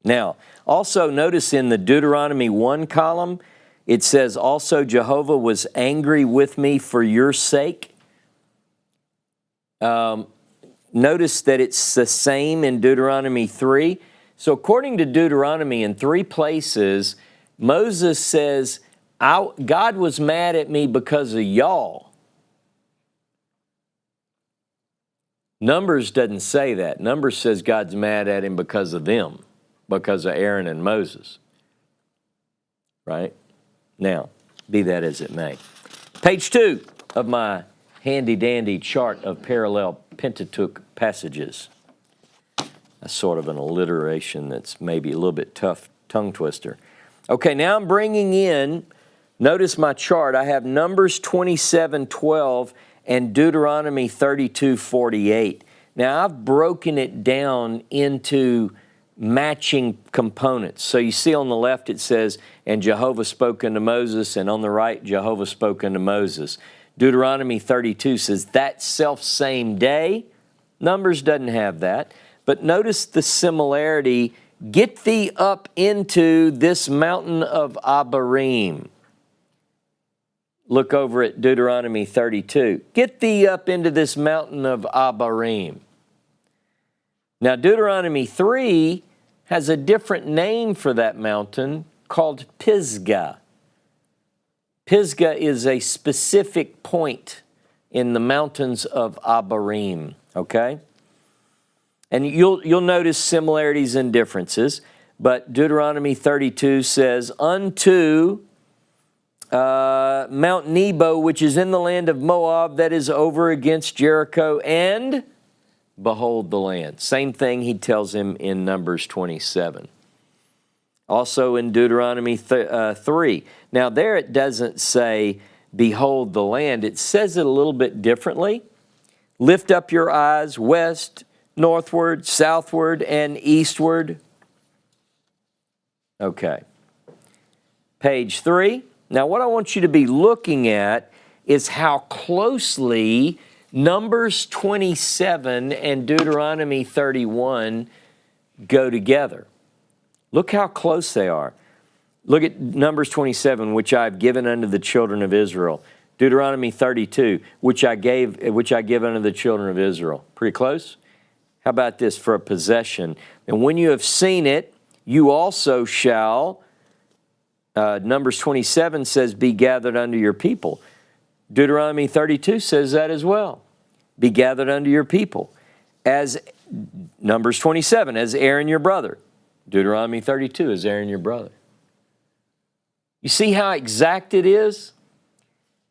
Now, also notice in the Deuteronomy 1 column, it says, also Jehovah was angry with me for your sake. Notice that it's the same in Deuteronomy 3. So according to Deuteronomy, in 3 places, Moses says, God was mad at me because of y'all. Numbers doesn't say that. Numbers says God's mad at him because of them, because of Aaron and Moses. Right? Now, be that as it may. Page 2 of my handy-dandy chart of parallel Pentateuch passages. That's sort of an alliteration that's maybe a little bit tough tongue twister. Okay, now I'm bringing in, notice my chart, I have Numbers 27:12 and Deuteronomy 32:48. Now I've broken it down into matching components. So you see on the left it says, and Jehovah spoke unto Moses, and on the right, Jehovah spoke unto Moses. Deuteronomy 32 says, that self-same day. Numbers doesn't have that. But notice the similarity. Get thee up into this mountain of Abarim. Look over at Deuteronomy 32. Get thee up into this mountain of Abarim. Now, Deuteronomy 3 has a different name for that mountain called Pisgah. Pisgah is a specific point in the mountains of Abarim, okay? And you'll notice similarities and differences, but Deuteronomy 32 says, unto Mount Nebo, which is in the land of Moab, that is over against Jericho, and behold the land. Same thing he tells him in Numbers 27. Also in Deuteronomy 3. Now there it doesn't say, behold the land. It says it a little bit differently. Lift up your eyes west, northward, southward, and eastward. Okay. Page 3. Now what I want you to be looking at is how closely Numbers 27 and Deuteronomy 31 go together. Look how close they are. Look at Numbers 27, which I have given unto the children of Israel. Deuteronomy 32, which I give unto the children of Israel. Pretty close? How about this for a possession? And when you have seen it, you also shall, Numbers 27 says, be gathered unto your people. Deuteronomy 32 says that as well. Be gathered unto your people. As Numbers 27, as Aaron your brother. Deuteronomy 32 is Aaron your brother. You see how exact it is?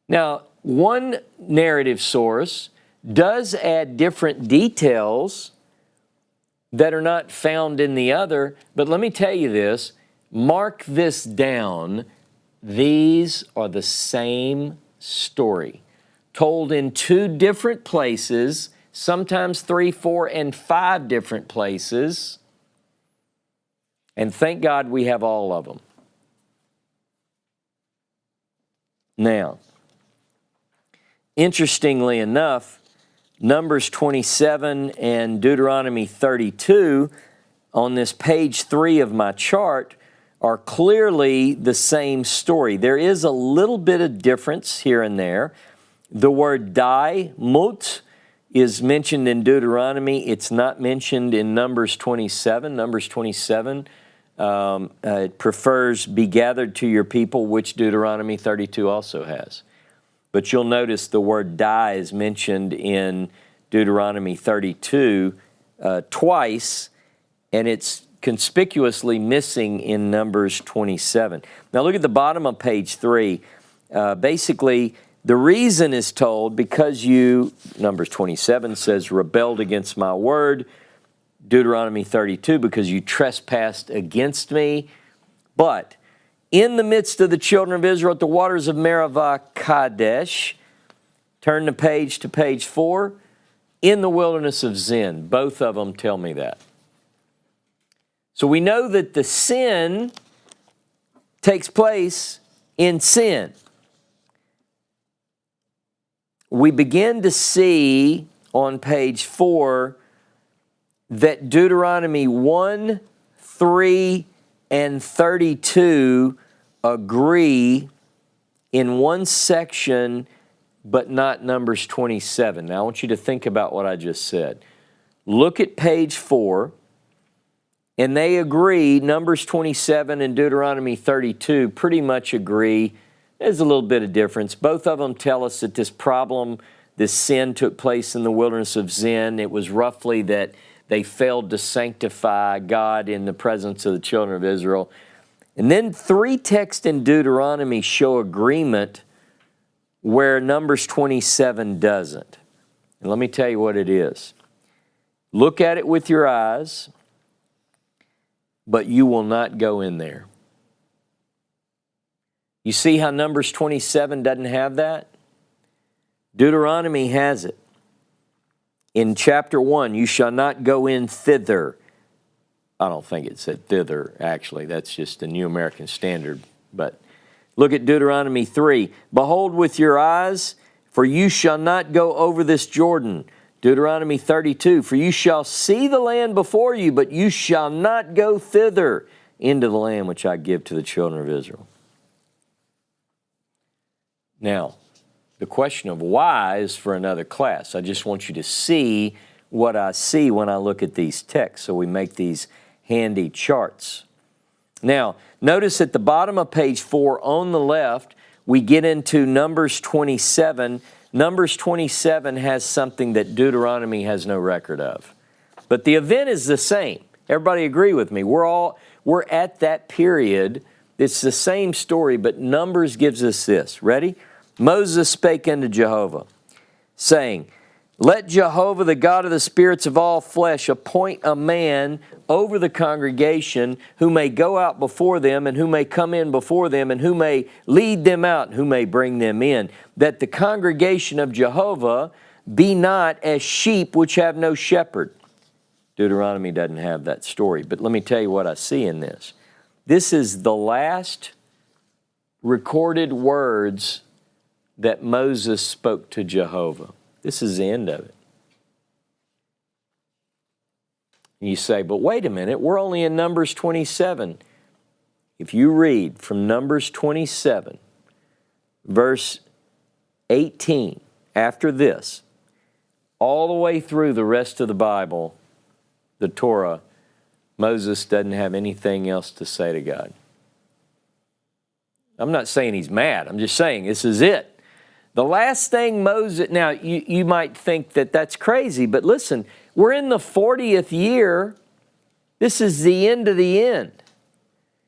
Now, one narrative source does add different details that are not found in the other, but let me tell you this, mark this down, these are the same story, told in 2 different places, sometimes 3, 4, and 5 different places. And thank God we have all of them. Now, interestingly enough, Numbers 27 and Deuteronomy 32 on this page 3 of my chart are clearly the same story. There is a little bit of difference here and there. The word mut, is mentioned in Deuteronomy. It's not mentioned in Numbers 27. Numbers 27 it prefers be gathered to your people, which Deuteronomy 32 also has. But you'll notice the word is mentioned in Deuteronomy 32 twice, and it's conspicuously missing in Numbers 27. Now look at the bottom of page 3. Basically, the reason is told because you, Numbers 27 says, rebelled against my word. Deuteronomy 32, because you trespassed against me. But in the midst of the children of Israel at the waters of Meribah Kadesh, turn the page to page 4, in the wilderness of Zin. Both of them tell me that. So we know that the sin takes place in sin. We begin to see on page 4 that Deuteronomy 1, 3, and 32 agree in one section, but not Numbers 27. Now I want you to think about what I just said. Look at page 4, and they agree, Numbers 27 and Deuteronomy 32 pretty much agree. There's a little bit of difference. Both of them tell us that this problem, this sin took place in the wilderness of Zin. It was roughly that they failed to sanctify God in the presence of the children of Israel. And then 3 texts in Deuteronomy show agreement where Numbers 27 doesn't. And let me tell you what it is. Look at it with your eyes, but you will not go in there. You see how Numbers 27 doesn't have that? Deuteronomy has it. In chapter 1, you shall not go in thither. I don't think it said thither, actually. That's just the New American Standard. But look at Deuteronomy 3. Behold with your eyes, for you shall not go over this Jordan. Deuteronomy 32. For you shall see the land before you, but you shall not go thither into the land which I give to the children of Israel. Now, the question of why is for another class. I just want you to see what I see when I look at these texts. So we make these handy charts. Now, notice at the bottom of page 4 on the left, we get into Numbers 27. Numbers 27 has something that Deuteronomy has no record of. But the event is the same. Everybody agree with me. We're at that period. It's the same story, but Numbers gives us this. Ready? Moses spake unto Jehovah, saying, Let Jehovah, the God of the spirits of all flesh, appoint a man over the congregation who may go out before them, and who may come in before them, and who may lead them out, and who may bring them in, that the congregation of Jehovah be not as sheep which have no shepherd. Deuteronomy doesn't have that story, but let me tell you what I see in this. This is the last recorded words that Moses spoke to Jehovah. This is the end of it. And you say, but wait a minute, we're only in Numbers 27. If you read from Numbers 27, verse 18, after this, all the way through the rest of the Bible, the Torah, Moses doesn't have anything else to say to God. I'm not saying he's mad. I'm just saying this is it. The last thing Moses, now you might think that that's crazy, but listen, we're in the 40th year. This is the end of the end.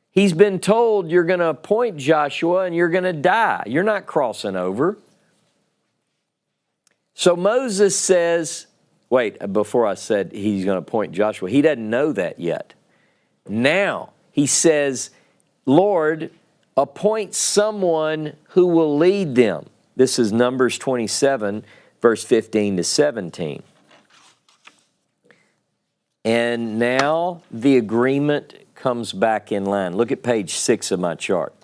He's been told you're going to appoint Joshua and you're going to die. You're not crossing over. So Moses says, wait, before I said he's going to appoint Joshua, he doesn't know that yet. Now he says, Lord, appoint someone who will lead them. This is Numbers 27, verse 15 to 17. And now the agreement comes back in line. Look at page 6 of my chart.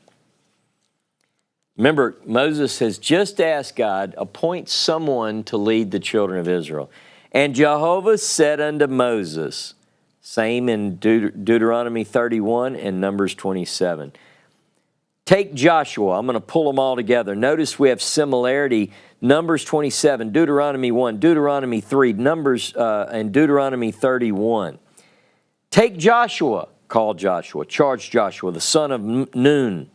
Remember, Moses has just asked God, appoint someone to lead the children of Israel. And Jehovah said unto Moses, same in Deuteronomy 31 and Numbers 27. Take Joshua. I'm going to pull them all together. Notice we have similarity. Numbers 27, Deuteronomy 1, Deuteronomy 3, Numbers and Deuteronomy 31. Take Joshua, call Joshua, charge Joshua, the son of Nun.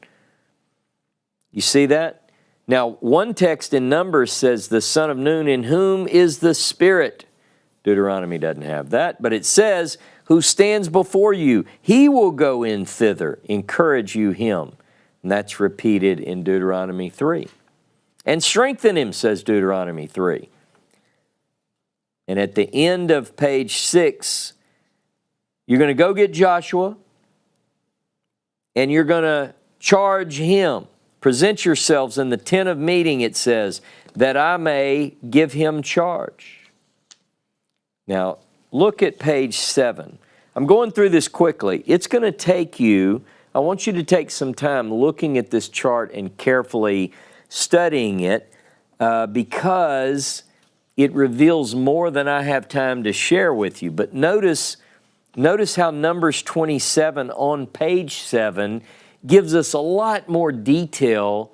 You see that? Now, one text in Numbers says the son of Nun, in whom is the Spirit. Deuteronomy doesn't have that, but it says, who stands before you, he will go in thither, encourage you him. And that's repeated in Deuteronomy 3. And strengthen him, says Deuteronomy 3. And at the end of page 6, you're going to go get Joshua, and you're going to charge him. Present yourselves in the tent of meeting, it says, that I may give him charge. Now, look at page 7. I'm going through this quickly. It's going to take you, I want you to take some time looking at this chart and carefully studying it because it reveals more than I have time to share with you. But notice how Numbers 27 on page 7 gives us a lot more detail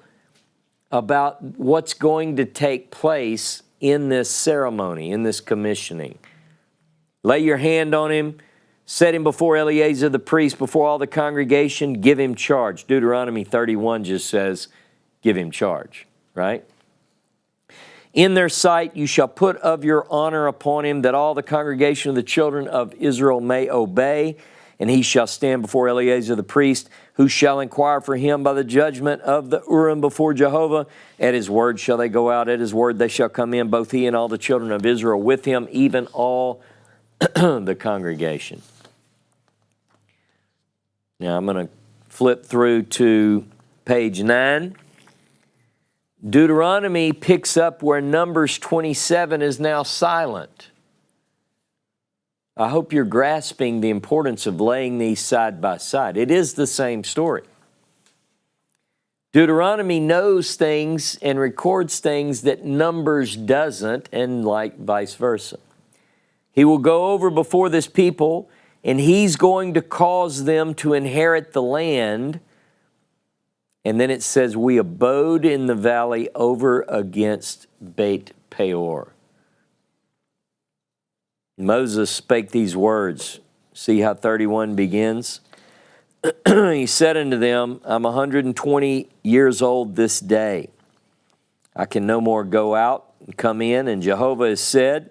about what's going to take place in this ceremony, in this commissioning. Lay your hand on him, set him before Eleazar the priest, before all the congregation, give him charge. Deuteronomy 31 just says, give him charge, right? In their sight you shall put of your honor upon him, that all the congregation of the children of Israel may obey, and he shall stand before Eleazar the priest, who shall inquire for him by the judgment of the Urim before Jehovah. At his word shall they go out, at his word they shall come in, both he and all the children of Israel with him, even all the congregation. Now I'm going to flip through to page 9. Deuteronomy picks up where Numbers 27 is now silent. I hope you're grasping the importance of laying these side by side. It is the same story. Deuteronomy knows things and records things that Numbers doesn't, and like vice versa. He will go over before this people, and he's going to cause them to inherit the land. And then it says, we abode in the valley over against Baal Peor. Moses spake these words. See how 31 begins? He said unto them, I'm 120 years old this day. I can no more go out and come in. And Jehovah has said,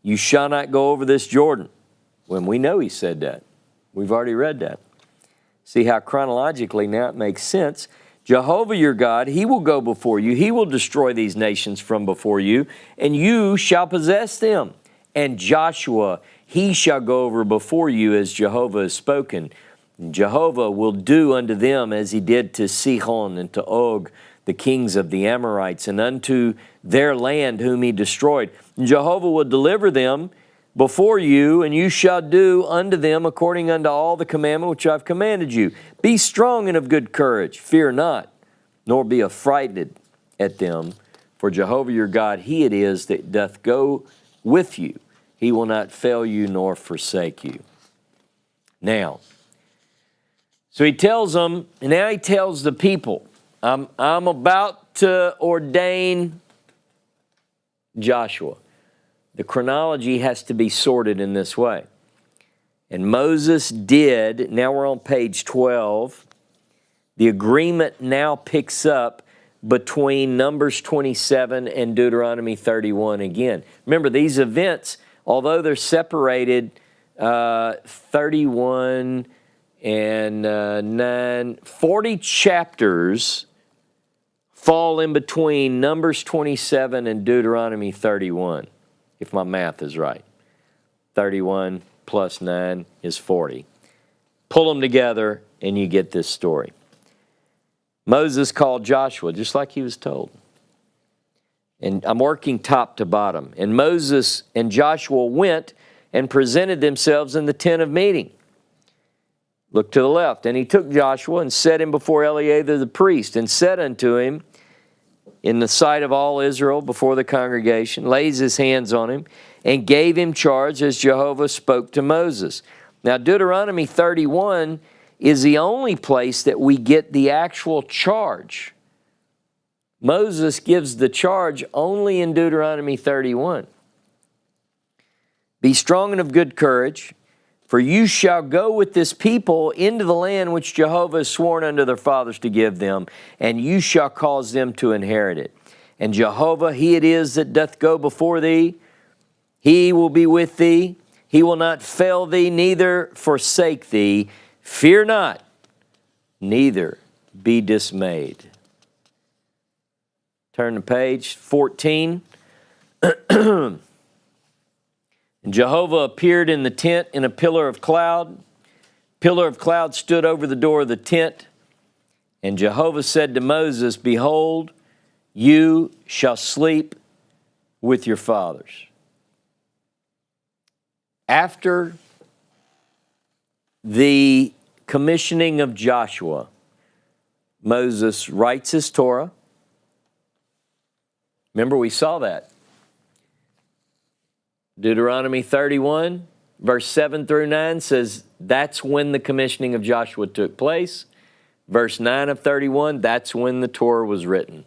you shall not go over this Jordan. When we know he said that. We've already read that. See how chronologically now it makes sense. Jehovah your God, he will go before you. He will destroy these nations from before you, and you shall possess them. And Joshua, he shall go over before you as Jehovah has spoken. And Jehovah will do unto them as he did to Sihon and to Og, the kings of the Amorites, and unto their land whom he destroyed. And Jehovah will deliver them before you, and you shall do unto them according unto all the commandment which I've commanded you. Be strong and of good courage, fear not, nor be affrighted at them. For Jehovah your God, he it is that doth go with you. He will not fail you nor forsake you. Now, so he tells them, and now he tells the people, I'm about to ordain Joshua. The chronology has to be sorted in this way. And Moses did, now we're on page 12. The agreement now picks up between Numbers 27 and Deuteronomy 31 again. Remember, these events, although they're separated 31 and 9, 40 chapters fall in between Numbers 27 and Deuteronomy 31, if my math is right. 31 plus 9 is 40. Pull them together and you get this story. Moses called Joshua, just like he was told. And I'm working top to bottom. And Moses and Joshua went and presented themselves in the tent of meeting. Look to the left. And he took Joshua and set him before Eleazar the priest, and said unto him in the sight of all Israel before the congregation, lays his hands on him, and gave him charge as Jehovah spoke to Moses. Now Deuteronomy 31 is the only place that we get the actual charge. Moses gives the charge only in Deuteronomy 31. Be strong and of good courage, for you shall go with this people into the land which Jehovah has sworn unto their fathers to give them, and you shall cause them to inherit it. And Jehovah, he it is that doth go before thee. He will be with thee. He will not fail thee, neither forsake thee. Fear not, neither be dismayed. Turn to page 14. And Jehovah appeared in the tent in a pillar of cloud Pillar of cloud stood over the door of the tent, and Jehovah said to Moses, behold, you shall sleep with your fathers. After the commissioning of Joshua, Moses writes his Torah. Remember, we saw that. Deuteronomy 31, verse 7 through 9 says that's when the commissioning of Joshua took place. Verse 9 of 31, that's when the Torah was written.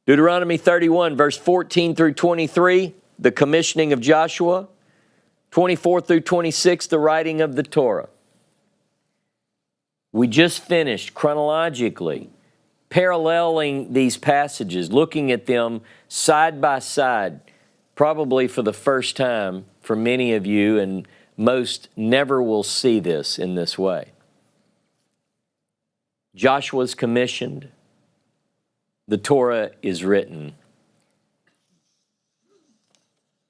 Deuteronomy 31, verse 14 through 23, the commissioning of Joshua. 24 through 26, the writing of the Torah. We just finished chronologically paralleling these passages, looking at them side by side, probably for the first time for many of you, and most never will see this in this way. Joshua's commissioned, the Torah is written,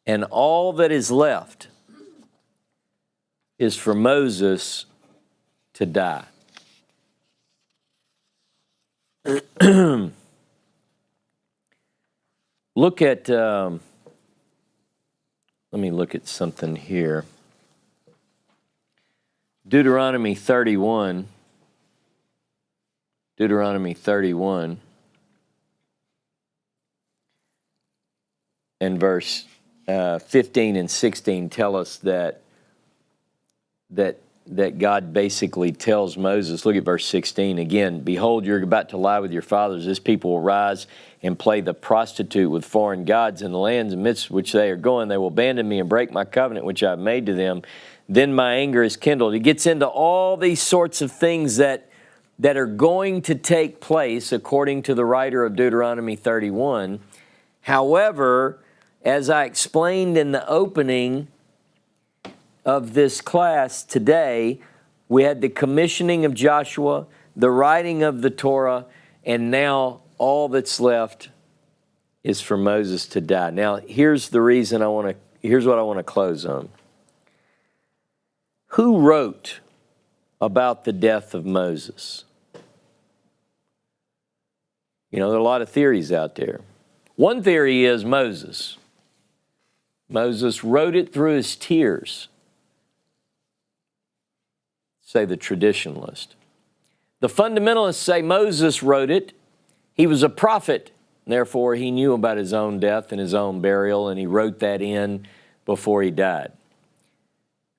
and all that is left is for Moses to die. Look at, let me look at something here. Deuteronomy 31. Deuteronomy 31 and verse 15 and 16 tell us that God basically tells Moses, look at verse 16 again, behold, you're about to lie with your fathers. This people will rise and play the prostitute with foreign gods in the lands amidst which they are going. They will abandon me and break my covenant which I have made to them. Then my anger is kindled. He gets into all these sorts of things that are going to take place according to the writer of Deuteronomy 31. However, as I explained in the opening of this class today, we had the commissioning of Joshua, the writing of the Torah, and now all that's left is for Moses to die. Now, here's the reason here's what I want to close on. Who wrote about the death of Moses? You know, there are a lot of theories out there. One theory is Moses. Moses wrote it through his tears. Say the traditionalist. The fundamentalists say Moses wrote it. He was a prophet. Therefore, he knew about his own death and his own burial, and he wrote that in before he died,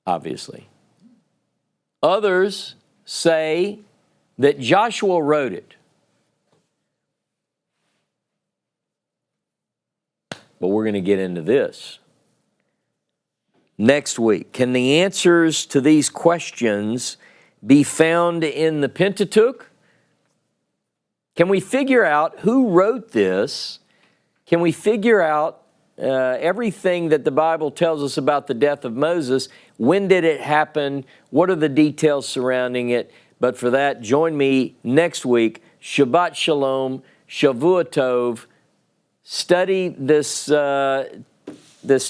obviously. Others say that Joshua wrote it. But we're going to get into this next week. Can the answers to these questions be found in the Pentateuch? Can we figure out who wrote this? Can we figure out everything that the Bible tells us about the death of Moses? When did it happen? What are the details surrounding it? But for that, join me next week. Shabbat Shalom, Shavua Tov. Study this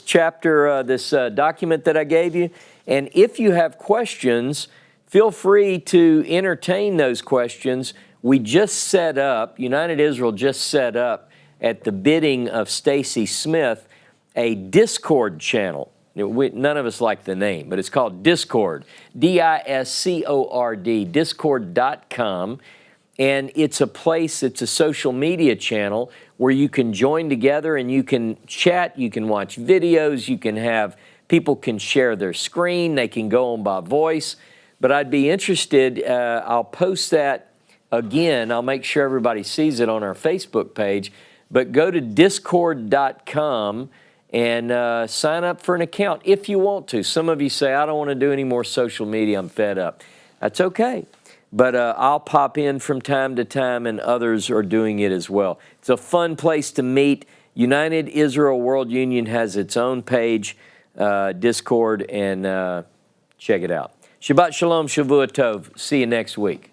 chapter, this document that I gave you. And if you have questions, feel free to entertain those questions. We just set up, United Israel just set up at the bidding of Stacy Smith, a Discord channel. None of us like the name, but it's called Discord, D-I-S-C-O-R-D, discord.com. And it's a place, it's a social media channel where you can join together and you can chat, you can watch videos, you can have, people can share their screen, they can go on by voice. But I'd be interested, I'll post that again, I'll make sure everybody sees it on our Facebook page, but go to discord.com and sign up for an account if you want to. Some of you say, I don't want to do any more social media, I'm fed up. That's okay. But I'll pop in from time to time, and others are doing it as well. It's a fun place to meet. United Israel World Union has its own page, Discord, and check it out. Shabbat Shalom, Shavua Tov. See you next week.